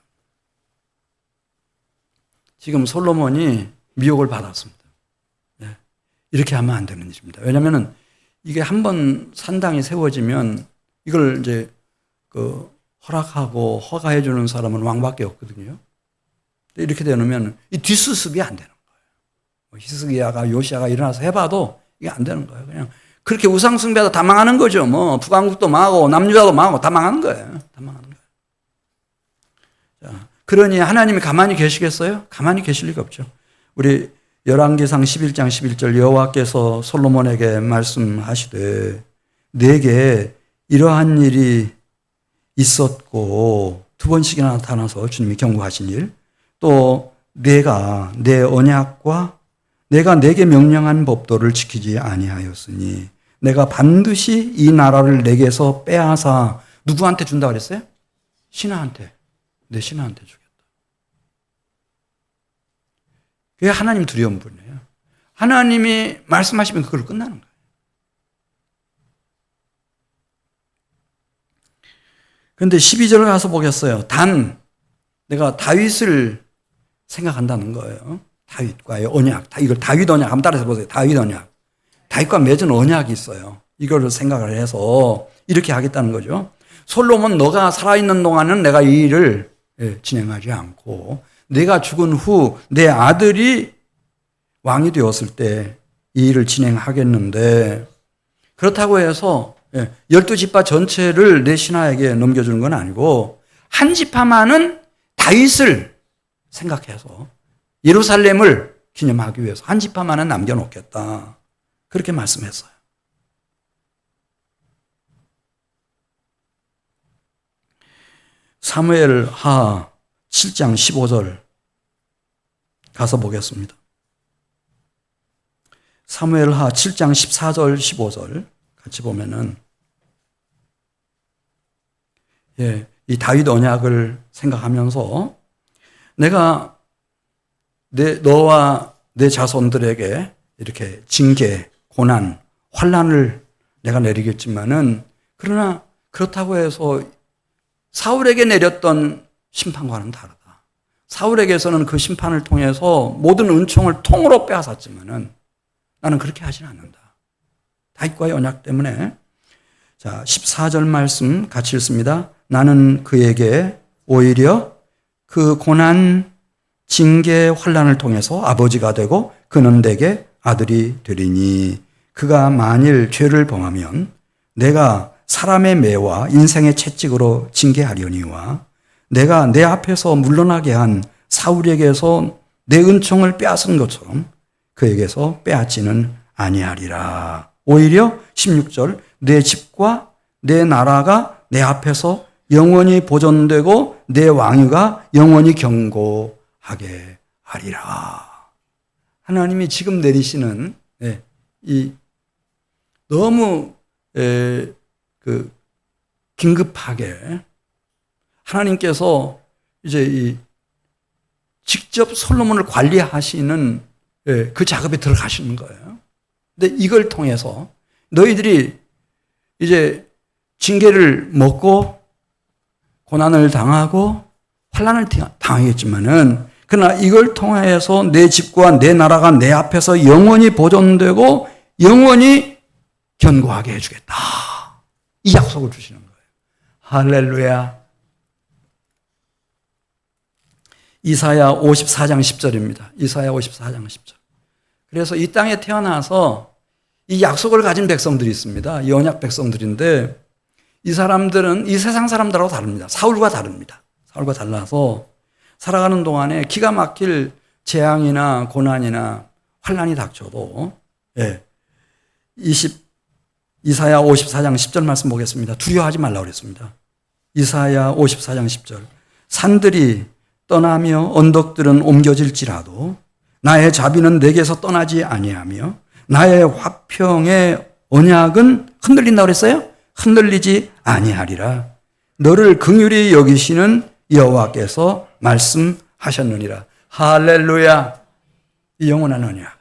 지금 솔로몬이 미혹을 받았습니다. 이렇게 하면 안 되는 일입니다. 왜냐하면 이게 한번 산당이 세워지면 이걸 이제 허락하고 허가해 주는 사람은 왕밖에 없거든요. 이렇게 되면 이 뒷수습이 안 되는 거예요. 히스기야가 요시야가 일어나서 해봐도 이게 안 되는 거예요. 그냥 그렇게 우상숭배하다 다 망하는 거죠. 뭐 북왕국도 망하고 남유다도 망하고 다 망하는 거예요. 다 망하는 거예요. 자, 그러니 하나님이 가만히 계시겠어요? 가만히 계실 리가 없죠. 우리 열왕기상 11장 11절 여호와께서 솔로몬에게 말씀하시되 내게 이러한 일이 있었고 두 번씩이나 나타나서 주님이 경고하신 일, 또 내가 내 언약과 내가 내게 명령한 법도를 지키지 아니하였으니 내가 반드시 이 나라를 내게서 빼앗아 누구한테 준다 그랬어요? 신하한테. 내 신하한테 주겠다. 그게 하나님 두려운 분이에요. 하나님이 말씀하시면 그걸로 끝나는 거예요. 그런데 12절을 가서 보겠어요. 단 내가 다윗을 생각한다는 거예요. 다윗과의 언약. 이걸 다윗 언약 한번 따라서 보세요. 다윗 언약. 다윗과 맺은 언약이 있어요. 이거를 생각을 해서 이렇게 하겠다는 거죠. 솔로몬 너가 살아있는 동안은 내가 이 일을 진행하지 않고 내가 죽은 후 내 아들이 왕이 되었을 때 이 일을 진행하겠는데 그렇다고 해서 12지파 전체를 내 신하에게 넘겨주는 건 아니고 한 지파만은 다윗을 생각해서 예루살렘을 기념하기 위해서 한 지파만은 남겨놓겠다. 그렇게 말씀했어요. 사무엘하 7장 15절 가서 보겠습니다. 사무엘하 7장 14절 15절 같이 보면은 이 다윗 언약을 생각하면서 내가 너와 내 자손들에게 이렇게 징계, 고난, 환난을 내가 내리겠지만은 그러나 그렇다고 해서 사울에게 내렸던 심판과는 다르다. 사울에게서는 그 심판을 통해서 모든 은총을 통으로 빼앗았지만은 나는 그렇게 하지는 않는다. 다윗과의 언약 때문에. 자, 14절 말씀 같이 읽습니다. 나는 그에게 오히려 그 고난, 징계, 환난을 통해서 아버지가 되고 그는 내게 아들이 되리니 그가 만일 죄를 범하면 내가 사람의 매와 인생의 채찍으로 징계하려니와 내가 내 앞에서 물러나게 한 사울에게서 내 은총을 빼앗은 것처럼 그에게서 빼앗지는 아니하리라. 오히려 16절 내 집과 내 나라가 내 앞에서 영원히 보존되고 내 왕위가 영원히 견고하게 하리라. 하나님이 지금 내리시는 이 너무 긴급하게 하나님께서 이제 직접 솔로몬을 관리하시는 그 작업에 들어가시는 거예요. 근데 이걸 통해서 너희들이 이제 징계를 먹고 고난을 당하고 환난을 당하겠지만은 그러나 이걸 통해서 내 집과 내 나라가 내 앞에서 영원히 보존되고 영원히 견고하게 해주겠다. 이 약속을 주시는 거예요. 할렐루야. 이사야 54장 10절입니다. 이사야 54장 10절. 그래서 이 땅에 태어나서 이 약속을 가진 백성들이 있습니다. 이 언약 백성들인데 이 사람들은 이 세상 사람들하고 다릅니다. 사울과 다릅니다. 사울과 달라서 살아가는 동안에 기가 막힐 재앙이나 고난이나 환난이 닥쳐도 이사야 54장 10절 말씀 보겠습니다. 두려워하지 말라고 그랬습니다. 이사야 54장 10절. 산들이 떠나며 언덕들은 옮겨질지라도 나의 자비는 내게서 떠나지 아니하며 나의 화평의 언약은 흔들린다고 그랬어요? 흔들리지 아니하리라. 너를 긍휼히 여기시는 여호와께서 말씀하셨느니라. 할렐루야. 이 영원한 언약.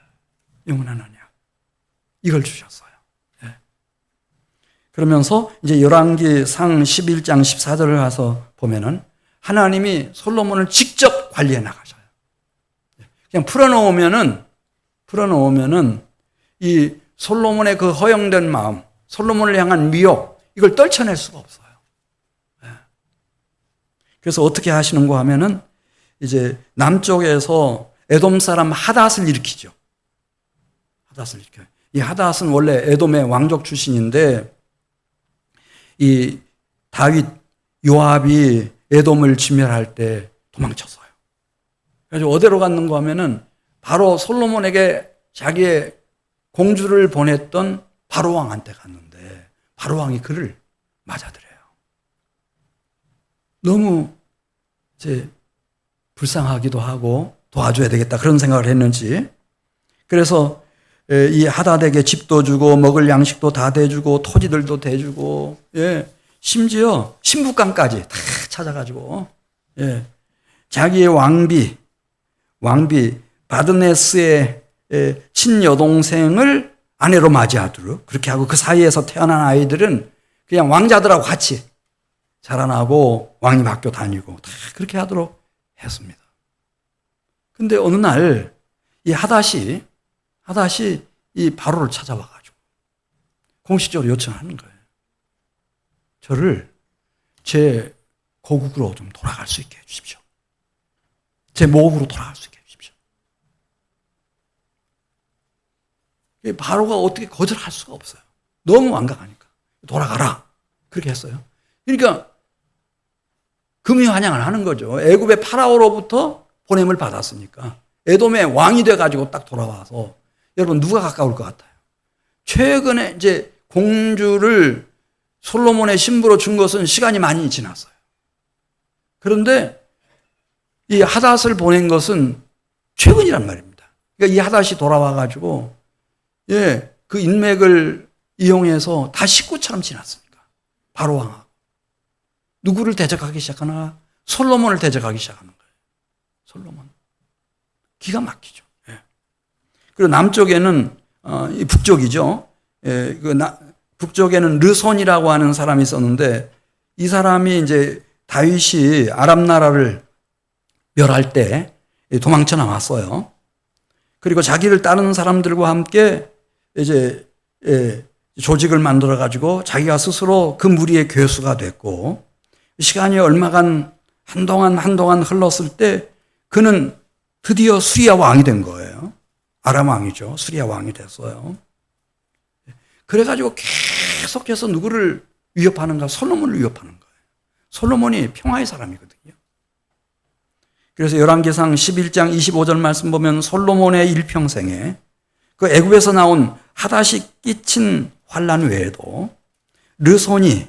영원한 언약. 이걸 주셨어요. 그러면서 이제 열왕기상 11장 14절을 가서 보면은 하나님이 솔로몬을 직접 관리해 나가셔요. 그냥 풀어놓으면은 이 솔로몬의 그 허영된 마음, 솔로몬을 향한 미혹, 이걸 떨쳐낼 수가 없어요. 그래서 어떻게 하시는가 하면은 이제 남쪽에서 에돔 사람 하닷을 일으키죠. 하닷을 일으켜요. 이 하닷은 원래 에돔의 왕족 출신인데 이 다윗, 요압이 에돔을 진멸할 때 도망쳤어요. 그래서 어디로 갔는가 하면은 바로 솔로몬에게 자기의 공주를 보냈던 바로 왕한테 갔는데 바로 왕이 그를 맞아들여요. 너무 이제 불쌍하기도 하고 도와줘야 되겠다 그런 생각을 했는지 그래서 이 하닷에게 집도 주고 먹을 양식도 다 대주고 토지들도 대주고 심지어 신부감까지 다 찾아가지고 자기의 왕비 바드네스의 친여동생을 아내로 맞이하도록 그렇게 하고 그 사이에서 태어난 아이들은 그냥 왕자들하고 같이 자라나고 왕이 학교 다니고 다 그렇게 하도록 했습니다. 근데 어느 날 이 하닷이 이 바로를 찾아와가지고 공식적으로 요청하는 거예요. 저를 제 고국으로 좀 돌아갈 수 있게 해주십시오. 제 모국으로 돌아갈 수 있게 해주십시오. 바로가 어떻게 거절할 수가 없어요. 너무 완강하니까. 돌아가라. 그렇게 했어요. 그러니까 금이환영을 하는 거죠. 애굽의 파라오로부터 보냄을 받았으니까. 에돔의 왕이 돼가지고 딱 돌아와서 여러분 누가 가까울 것 같아요? 최근에 이제 공주를 솔로몬의 신부로 준 것은 시간이 많이 지났어요. 그런데 이 하닷을 보낸 것은 최근이란 말입니다. 그러니까 이 하닷이 돌아와가지고 그 인맥을 이용해서 다 식구처럼 지났으니까 바로 왕하고 누구를 대적하기 시작하나? 솔로몬을 대적하기 시작하는 거예요. 솔로몬. 기가 막히죠. 그리고 남쪽에는 이 북쪽이죠. 북쪽에는 르손이라고 하는 사람이 있었는데 이 사람이 이제 다윗이 아람 나라를 멸할 때 도망쳐 나왔어요. 그리고 자기를 따르는 사람들과 함께 이제 조직을 만들어 가지고 자기가 스스로 그 무리의 괴수가 됐고 시간이 얼마간 한동안 흘렀을 때 그는 드디어 수리아 왕이 된 거예요. 아람 왕이죠. 수리아 왕이 됐어요. 그래가지고 계속해서 누구를 위협하는가? 솔로몬을 위협하는 거예요. 솔로몬이 평화의 사람이거든요. 그래서 열왕기상 11장 25절 말씀 보면 솔로몬의 일평생에 그 애굽에서 나온 하닷이 끼친 환난 외에도 르손이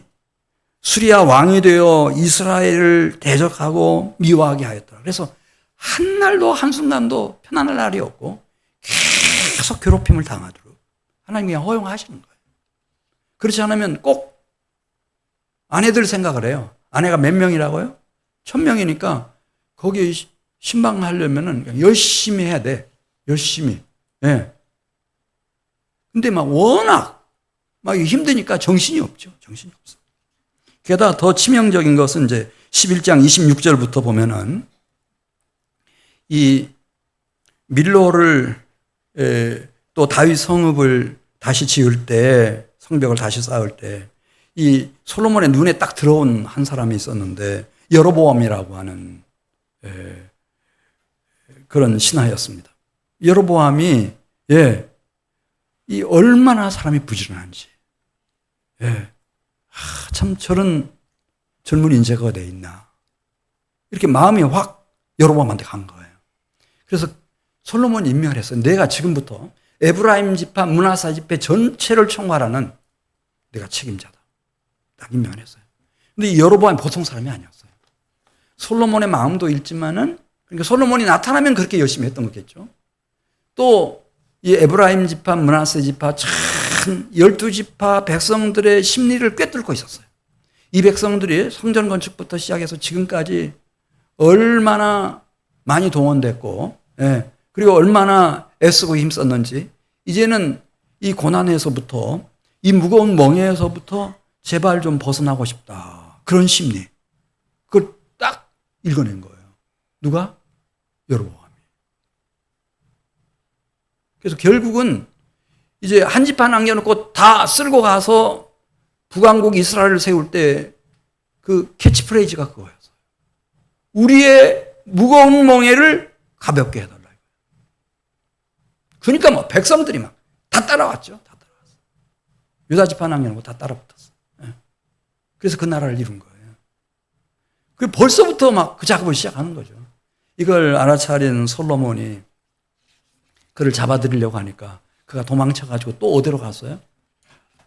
수리아 왕이 되어 이스라엘을 대적하고 미워하게 하였더라. 그래서 한날도 한순간도 편안할 날이 없고 계속 괴롭힘을 당하도록 하나님이 허용하시는 거예요. 그렇지 않으면 꼭 아내들 생각을 해요. 아내가 몇 명이라고요? 1000명이니까 거기 신방하려면은 열심히 해야 돼. 열심히. 근데 막 워낙 막 힘드니까 정신이 없죠. 정신이 없어. 게다가 더 치명적인 것은 이제 11장 26절부터 보면은 이 밀로를 또 다윗 성읍을 다시 지을 때 성벽을 다시 쌓을 때 이 솔로몬의 눈에 딱 들어온 한 사람이 있었는데 여로보암이라고 하는 그런 신하였습니다. 여로보암이 이 얼마나 사람이 부지런한지 참 저런 젊은 인재가 어디 있나. 이렇게 마음이 확 여로보암한테 간 거예요. 그래서 솔로몬이 임명을 했어요. 내가 지금부터 에브라임 지파, 므낫세 지파 전체를 총괄하는 내가 책임자다. 딱 임명을 했어요. 근데 이 여로보암이 보통 사람이 아니었어요. 솔로몬의 마음도 읽지만은, 그러니까 솔로몬이 나타나면 그렇게 열심히 했던 거겠죠. 또 이 에브라임 지파, 므낫세 지파 참 12지파 백성들의 심리를 꿰뚫고 있었어요. 이 백성들이 성전 건축부터 시작해서 지금까지 얼마나 많이 동원됐고, 그리고 얼마나 애쓰고 힘썼는지, 이제는 이 고난에서부터, 이 무거운 멍에서부터 제발 좀 벗어나고 싶다. 그런 심리. 그걸 딱 읽어낸 거예요. 누가? 여로보암이. 그래서 결국은 이제 한 집 하나 남겨놓고 다 쓸고 가서 북왕국 이스라엘을 세울 때 그 캐치프레이즈가 그거였어요. 우리의 무거운 멍에를 가볍게 해달라. 그러니까 뭐 백성들이 막 다 따라왔죠. 다 따라왔어요. 유다 지파 남겨놓고 다 따라붙었어요. 그래서 그 나라를 이룬 거예요. 그 벌써부터 막 그 작업을 시작하는 거죠. 이걸 알아차린 솔로몬이 그를 잡아들이려고 하니까 그가 도망쳐가지고 또 어디로 갔어요?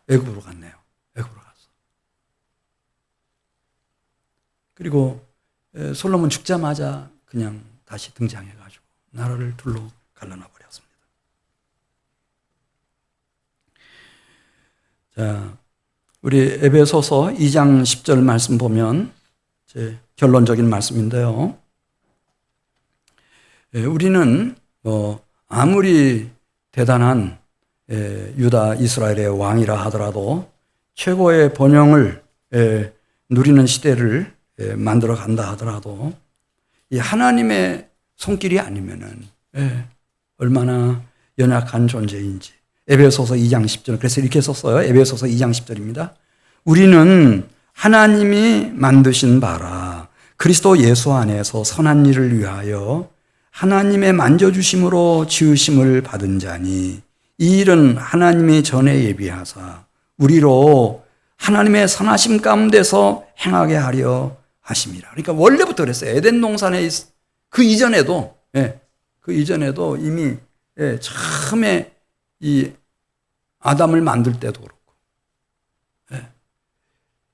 애굽으로 갔네요. 애굽으로 갔어. 그리고 솔로몬 죽자마자 그냥 다시 등장해가지고 나라를 둘로 갈라놔 버렸습니다. 자, 우리 에베소서 2장 10절 말씀 보면 제 결론적인 말씀인데요. 우리는 아무리 대단한 유다 이스라엘의 왕이라 하더라도 최고의 번영을 누리는 시대를 만들어 간다 하더라도 이 하나님의 손길이 아니면은 얼마나 연약한 존재인지. 에베소서 2장 10절. 그래서 이렇게 썼어요. 에베소서 2장 10절입니다. 우리는 하나님이 만드신 바라 그리스도 예수 안에서 선한 일을 위하여 하나님의 만져주심으로 지으심을 받은 자니 이 일은 하나님이 전에 예비하사 우리로 하나님의 선하심 가운데서 행하게 하려 하심이라. 그러니까 원래부터 그랬어요. 에덴 동산에 그 이전에도 이미 처음에 이 아담을 만들 때도 그렇고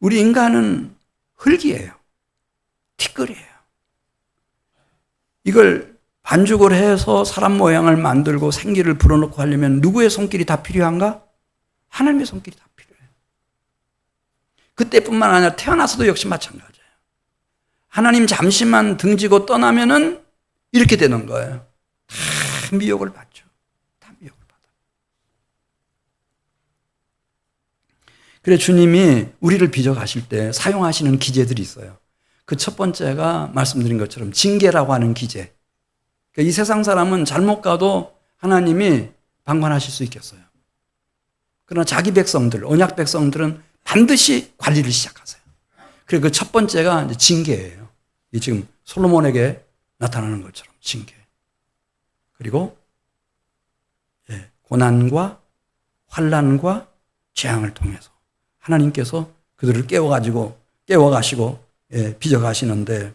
우리 인간은 흙이에요. 티끌이에요. 이걸 반죽을 해서 사람 모양을 만들고 생기를 불어넣고 하려면 누구의 손길이 다 필요한가? 하나님의 손길이 다 필요해요. 그때뿐만 아니라 태어나서도 역시 마찬가지예요. 하나님 잠시만 등지고 떠나면은 이렇게 되는 거예요. 다 미혹을 받죠. 다 미혹을 받아요. 그래 주님이 우리를 빚어가실 때 사용하시는 기제들이 있어요. 그 첫 번째가 말씀드린 것처럼 징계라고 하는 기제. 이 세상 사람은 잘못 가도 하나님이 방관하실 수 있겠어요. 그러나 자기 백성들, 언약 백성들은 반드시 관리를 시작하세요. 그리고 그 첫 번째가 이제 징계예요. 이 지금 솔로몬에게 나타나는 것처럼 징계. 그리고 고난과 환난과 재앙을 통해서 하나님께서 그들을 깨워가시고 빚어가시는데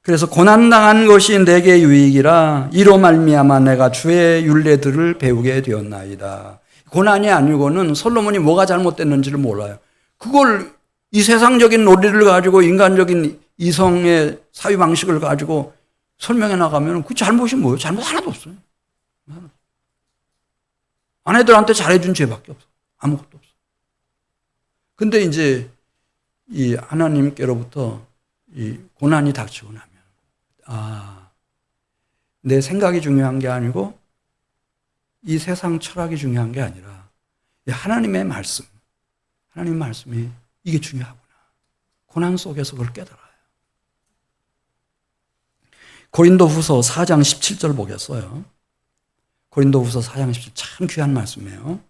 그래서 고난당한 것이 내게 유익이라 이로 말미암아 내가 주의 율례들을 배우게 되었나이다. 고난이 아니고는 솔로몬이 뭐가 잘못됐는지를 몰라요. 그걸 이 세상적인 논리를 가지고 인간적인 이성의 사유 방식을 가지고 설명해 나가면 그 잘못이 뭐예요? 잘못 하나도 없어요. 아내들한테 잘해준 죄밖에 없어. 아무것도 없어. 근데 이제 이 하나님께로부터 이 고난이 닥치고 나면 내 생각이 중요한 게 아니고 이 세상 철학이 중요한 게 아니라 하나님의 말씀, 하나님의 말씀이 이게 중요하구나. 고난 속에서 그걸 깨달아요. 고린도후서 4장 17절 보겠어요. 고린도후서 4장 17절 참 귀한 말씀이에요.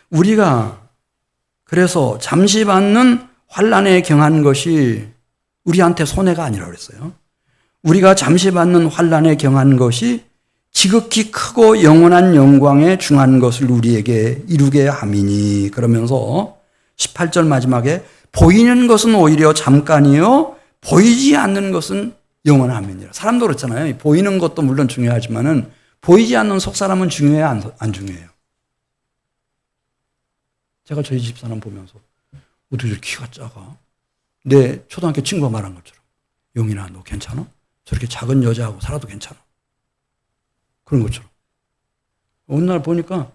우리가 그래서 잠시 받는 환난에 경한 것이 우리한테 손해가 아니라고 그랬어요. 우리가 잠시 받는 환난에 경한 것이 지극히 크고 영원한 영광에 중한 것을 우리에게 이루게 함이니. 그러면서 18절 마지막에 보이는 것은 오히려 잠깐이요 보이지 않는 것은 영원함이니라. 사람도 그렇잖아요. 보이는 것도 물론 중요하지만은 보이지 않는 속사람은 중요해요, 안 중요해요? 제가 저희 집사람 보면서 어떻게 저렇게 키가 작아? 내 초등학교 친구가 말한 것처럼 용인아 너 괜찮아? 저렇게 작은 여자하고 살아도 괜찮아? 그런 것처럼. 어느 날 보니까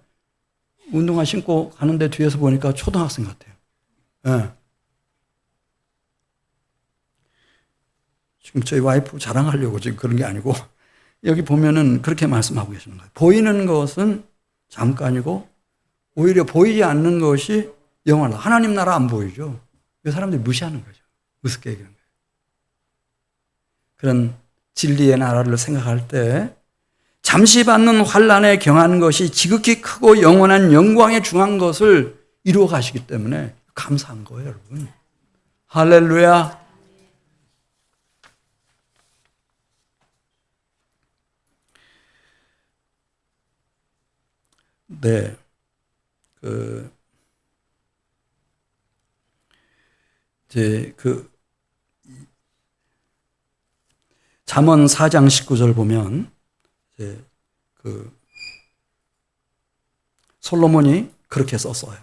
운동화 신고 가는데 뒤에서 보니까 초등학생 같아요. 네. 지금 저희 와이프 자랑하려고 지금 그런 게 아니고 여기 보면은 그렇게 말씀하고 계시는 거예요. 보이는 것은 잠깐이고 오히려 보이지 않는 것이 영원하다. 하나님 나라 안 보이죠. 왜 사람들이 무시하는 거죠. 우습게 얘기하는 거예요. 그런 진리의 나라를 생각할 때 잠시 받는 환난에 경한 것이 지극히 크고 영원한 영광에 중한 것을 이루어 가시기 때문에 감사한 거예요, 여러분. 할렐루야. 네. 잠언 4장 19절 보면 솔로몬이 그렇게 썼어요.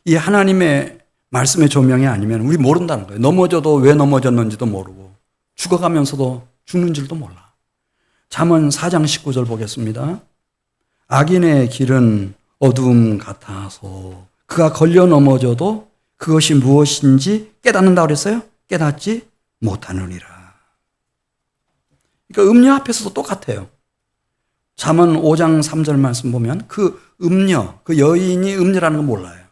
이 하나님의 말씀의 조명이 아니면 우리 모른다는 거예요. 넘어져도 왜 넘어졌는지도 모르고 죽어가면서도 죽는 줄도 몰라. 잠언 4장 19절 보겠습니다. 악인의 길은 어두움 같아서 그가 걸려 넘어져도 그것이 무엇인지 깨닫는다고 그랬어요? 깨닫지 못하느니라. 그러니까 음녀 앞에서도 똑같아요. 잠언 5장 3절 말씀 보면 그 음녀, 그 여인이 음녀라는 건 몰라요.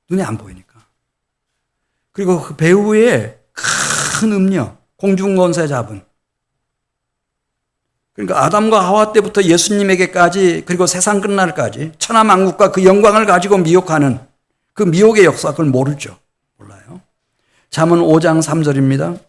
눈에 안 보이니까. 그리고 그 배후에 큰 음녀, 공중권세 잡은. 그러니까 아담과 하와 때부터 예수님에게까지 그리고 세상 끝날까지 천하만국과 그 영광을 가지고 미혹하는 그 미혹의 역사 그걸 모르죠. 몰라요. 잠언 5장 3절입니다.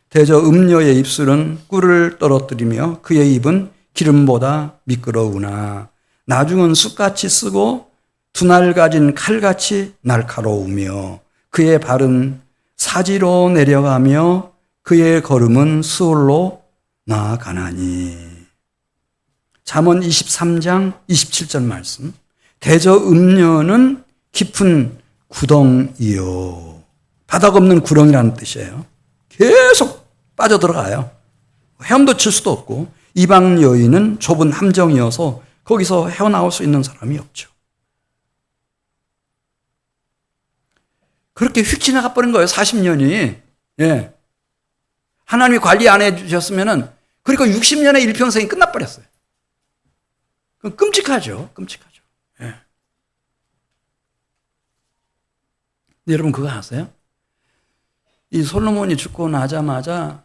대저 음녀의 입술은 꿀을 떨어뜨리며 그의 입은 기름보다 미끄러우나 나중은 숯같이 쓰고 두날 가진 칼같이 날카로우며 그의 발은 사지로 내려가며 그의 걸음은 수월로 나아가나니. 잠언 23장 27절 말씀. 대저 음녀는 깊은 구덩이요. 바닥 없는 구렁이라는 뜻이에요. 계속 빠져들어가요. 헤엄도 칠 수도 없고 이방 여인은 좁은 함정이어서 거기서 헤어나올 수 있는 사람이 없죠. 그렇게 휙 지나가 버린 거예요. 40년이. 예. 하나님이 관리 안 해주셨으면은 그러니까 60년의 일평생이 끝나버렸어요. 그럼 끔찍하죠. 끔찍하죠. 예. 근데 여러분 그거 아세요? 이 솔로몬이 죽고 나자마자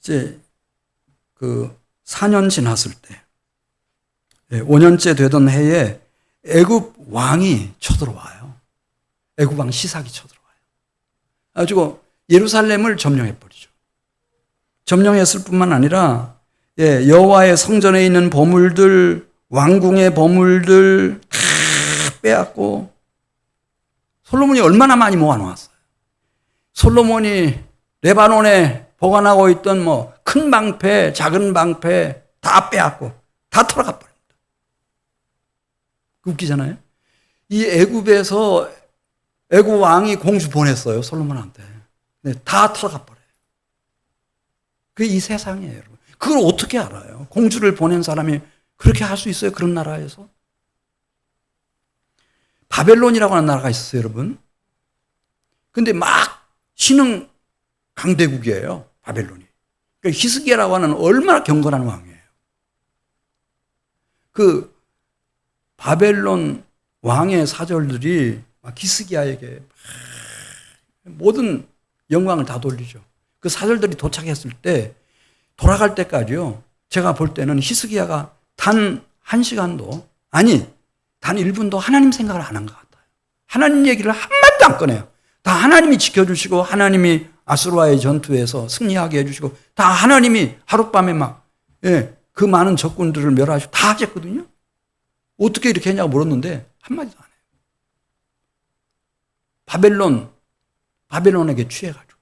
이제 4년 지났을 때 5년째 되던 해에 애굽 왕이 쳐들어와요. 애굽 왕 시삭이 쳐들어와요. 가지고 예루살렘을 점령해버리죠. 점령했을 뿐만 아니라 여호와의 성전에 있는 보물들, 왕궁의 보물들 다 빼앗고 솔로몬이 얼마나 많이 모아놓았어요. 솔로몬이 레바논에 보관하고 있던 큰 방패, 작은 방패 다 빼앗고 다 털어가 버립니다. 웃기잖아요. 이 애굽에서 애굽 왕이 공주 보냈어요. 솔로몬한테. 네, 다 털어가 버려요. 그게 이 세상이에요, 여러분. 그걸 어떻게 알아요? 공주를 보낸 사람이 그렇게 할 수 있어요? 그런 나라에서? 바벨론이라고 하는 나라가 있었어요, 여러분. 근데 막 신흥 강대국이에요, 바벨론이. 그러니까 히스기야라고 하는 얼마나 경건한 왕이에요. 그 바벨론 왕의 사절들이 막 히스기야에게 모든 영광을 다 돌리죠. 그 사절들이 도착했을 때 돌아갈 때까지요. 제가 볼 때는 히스기야가 단 1시간도 단 1분도 하나님 생각을 안 한 것 같아요. 하나님 얘기를 한마디도 안 꺼내요. 다 하나님이 지켜주시고 하나님이 아수르와의 전투에서 승리하게 해주시고 다 하나님이 하룻밤에 그 많은 적군들을 멸하시고 다 하셨거든요. 어떻게 이렇게 했냐고 물었는데 한마디도 안 해요. 바벨론에게 취해가지고.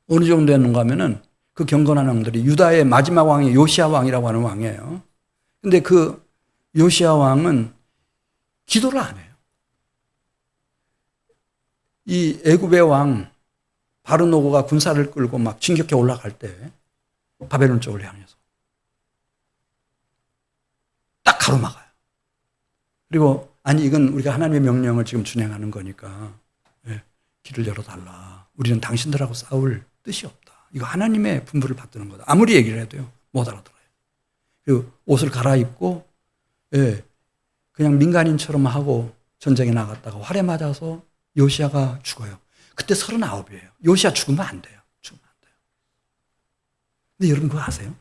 어느 정도 했는가 하면은 그 경건한 왕들이 유다의 마지막 왕이 요시야 왕이라고 하는 왕이에요. 근데 그 요시야 왕은 기도를 안 해요. 이 애굽의 왕 바르노고가 군사를 끌고 막 진격해 올라갈 때 바벨론 쪽을 향해서 딱 가로막아요. 그리고 아니 이건 우리가 하나님의 명령을 지금 준행하는 거니까 길을 열어달라. 우리는 당신들하고 싸울 뜻이 없다. 이거 하나님의 분부를 받드는 거다. 아무리 얘기를 해도요 못 알아들어요. 그리고 옷을 갈아입고 그냥 민간인처럼 하고 전쟁에 나갔다가 활에 맞아서 요시야가 죽어요. 그때 39이에요. 요시야 죽으면 안 돼요. 근데 여러분 그거 아세요?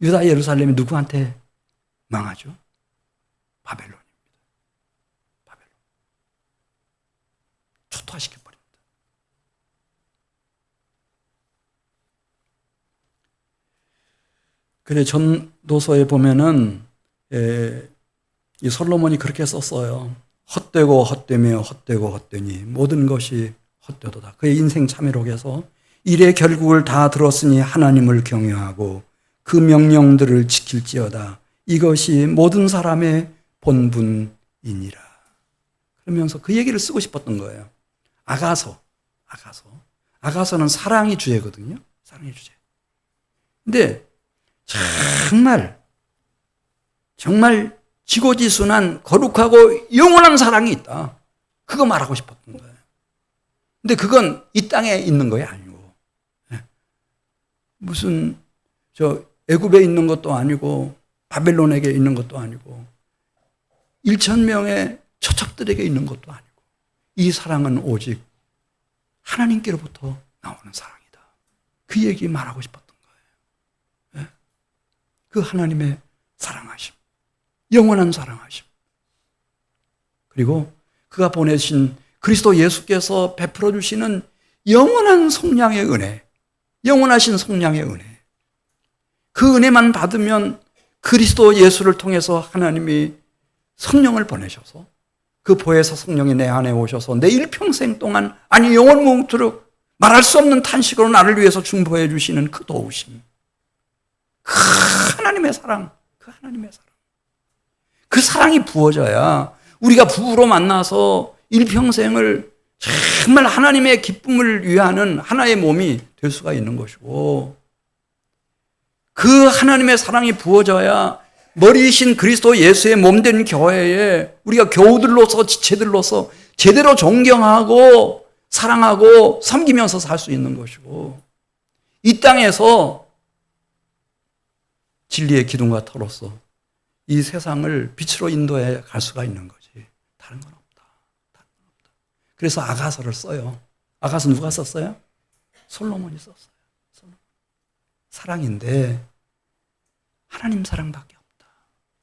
유다 예루살렘이 누구한테 망하죠? 바벨론입니다. 바벨론. 초토화시켜버립니다. 그래 전도서에 보면은 이 솔로몬이 그렇게 썼어요. 헛되고 헛되며 헛되고 헛되니 모든 것이 헛되도다. 그의 인생 참회록에서 일의 결국을 다 들었으니 하나님을 경외하고 그 명령들을 지킬지어다. 이것이 모든 사람의 본분이니라. 그러면서 그 얘기를 쓰고 싶었던 거예요. 아가서는 사랑이 주제거든요. 사랑이 주제. 근데 정말 지고지순한 거룩하고 영원한 사랑이 있다. 그거 말하고 싶었던 거예요. 근데 그건 이 땅에 있는 거예요, 아니고. 무슨 애굽에 있는 것도 아니고 바벨론에게 있는 것도 아니고 1,000명의 처척들에게 있는 것도 아니고 이 사랑은 오직 하나님께로부터 나오는 사랑이다. 그 얘기 말하고 싶었던 거예요. 그 하나님의 사랑하심, 영원한 사랑하심, 그리고 그가 보내신 그리스도 예수께서 베풀어 주시는 영원한 성량의 은혜, 영원하신 성량의 은혜, 그 은혜만 받으면 그리스도 예수를 통해서 하나님이 성령을 보내셔서 그 보혜사 성령이 내 안에 오셔서 내 일평생 동안 아니 영원무궁토록 말할 수 없는 탄식으로 나를 위해서 중보해 주시는 그 도우심, 그 하나님의 사랑, 그 사랑이 부어져야 우리가 부부로 만나서 일평생을 정말 하나님의 기쁨을 위하는 하나의 몸이 될 수가 있는 것이고, 그 하나님의 사랑이 부어져야 머리이신 그리스도 예수의 몸된 교회에 우리가 교우들로서 지체들로서 제대로 존경하고 사랑하고 섬기면서 살 수 있는 것이고, 이 땅에서 진리의 기둥과 터로서 이 세상을 빛으로 인도해 갈 수가 있는 거지. 다른 건 없다. 그래서 아가서를 써요. 아가서 누가 썼어요? 솔로몬이 썼어요. 사랑인데 하나님 사랑밖에 없다.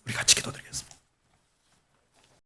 우리 같이 기도드리겠습니다.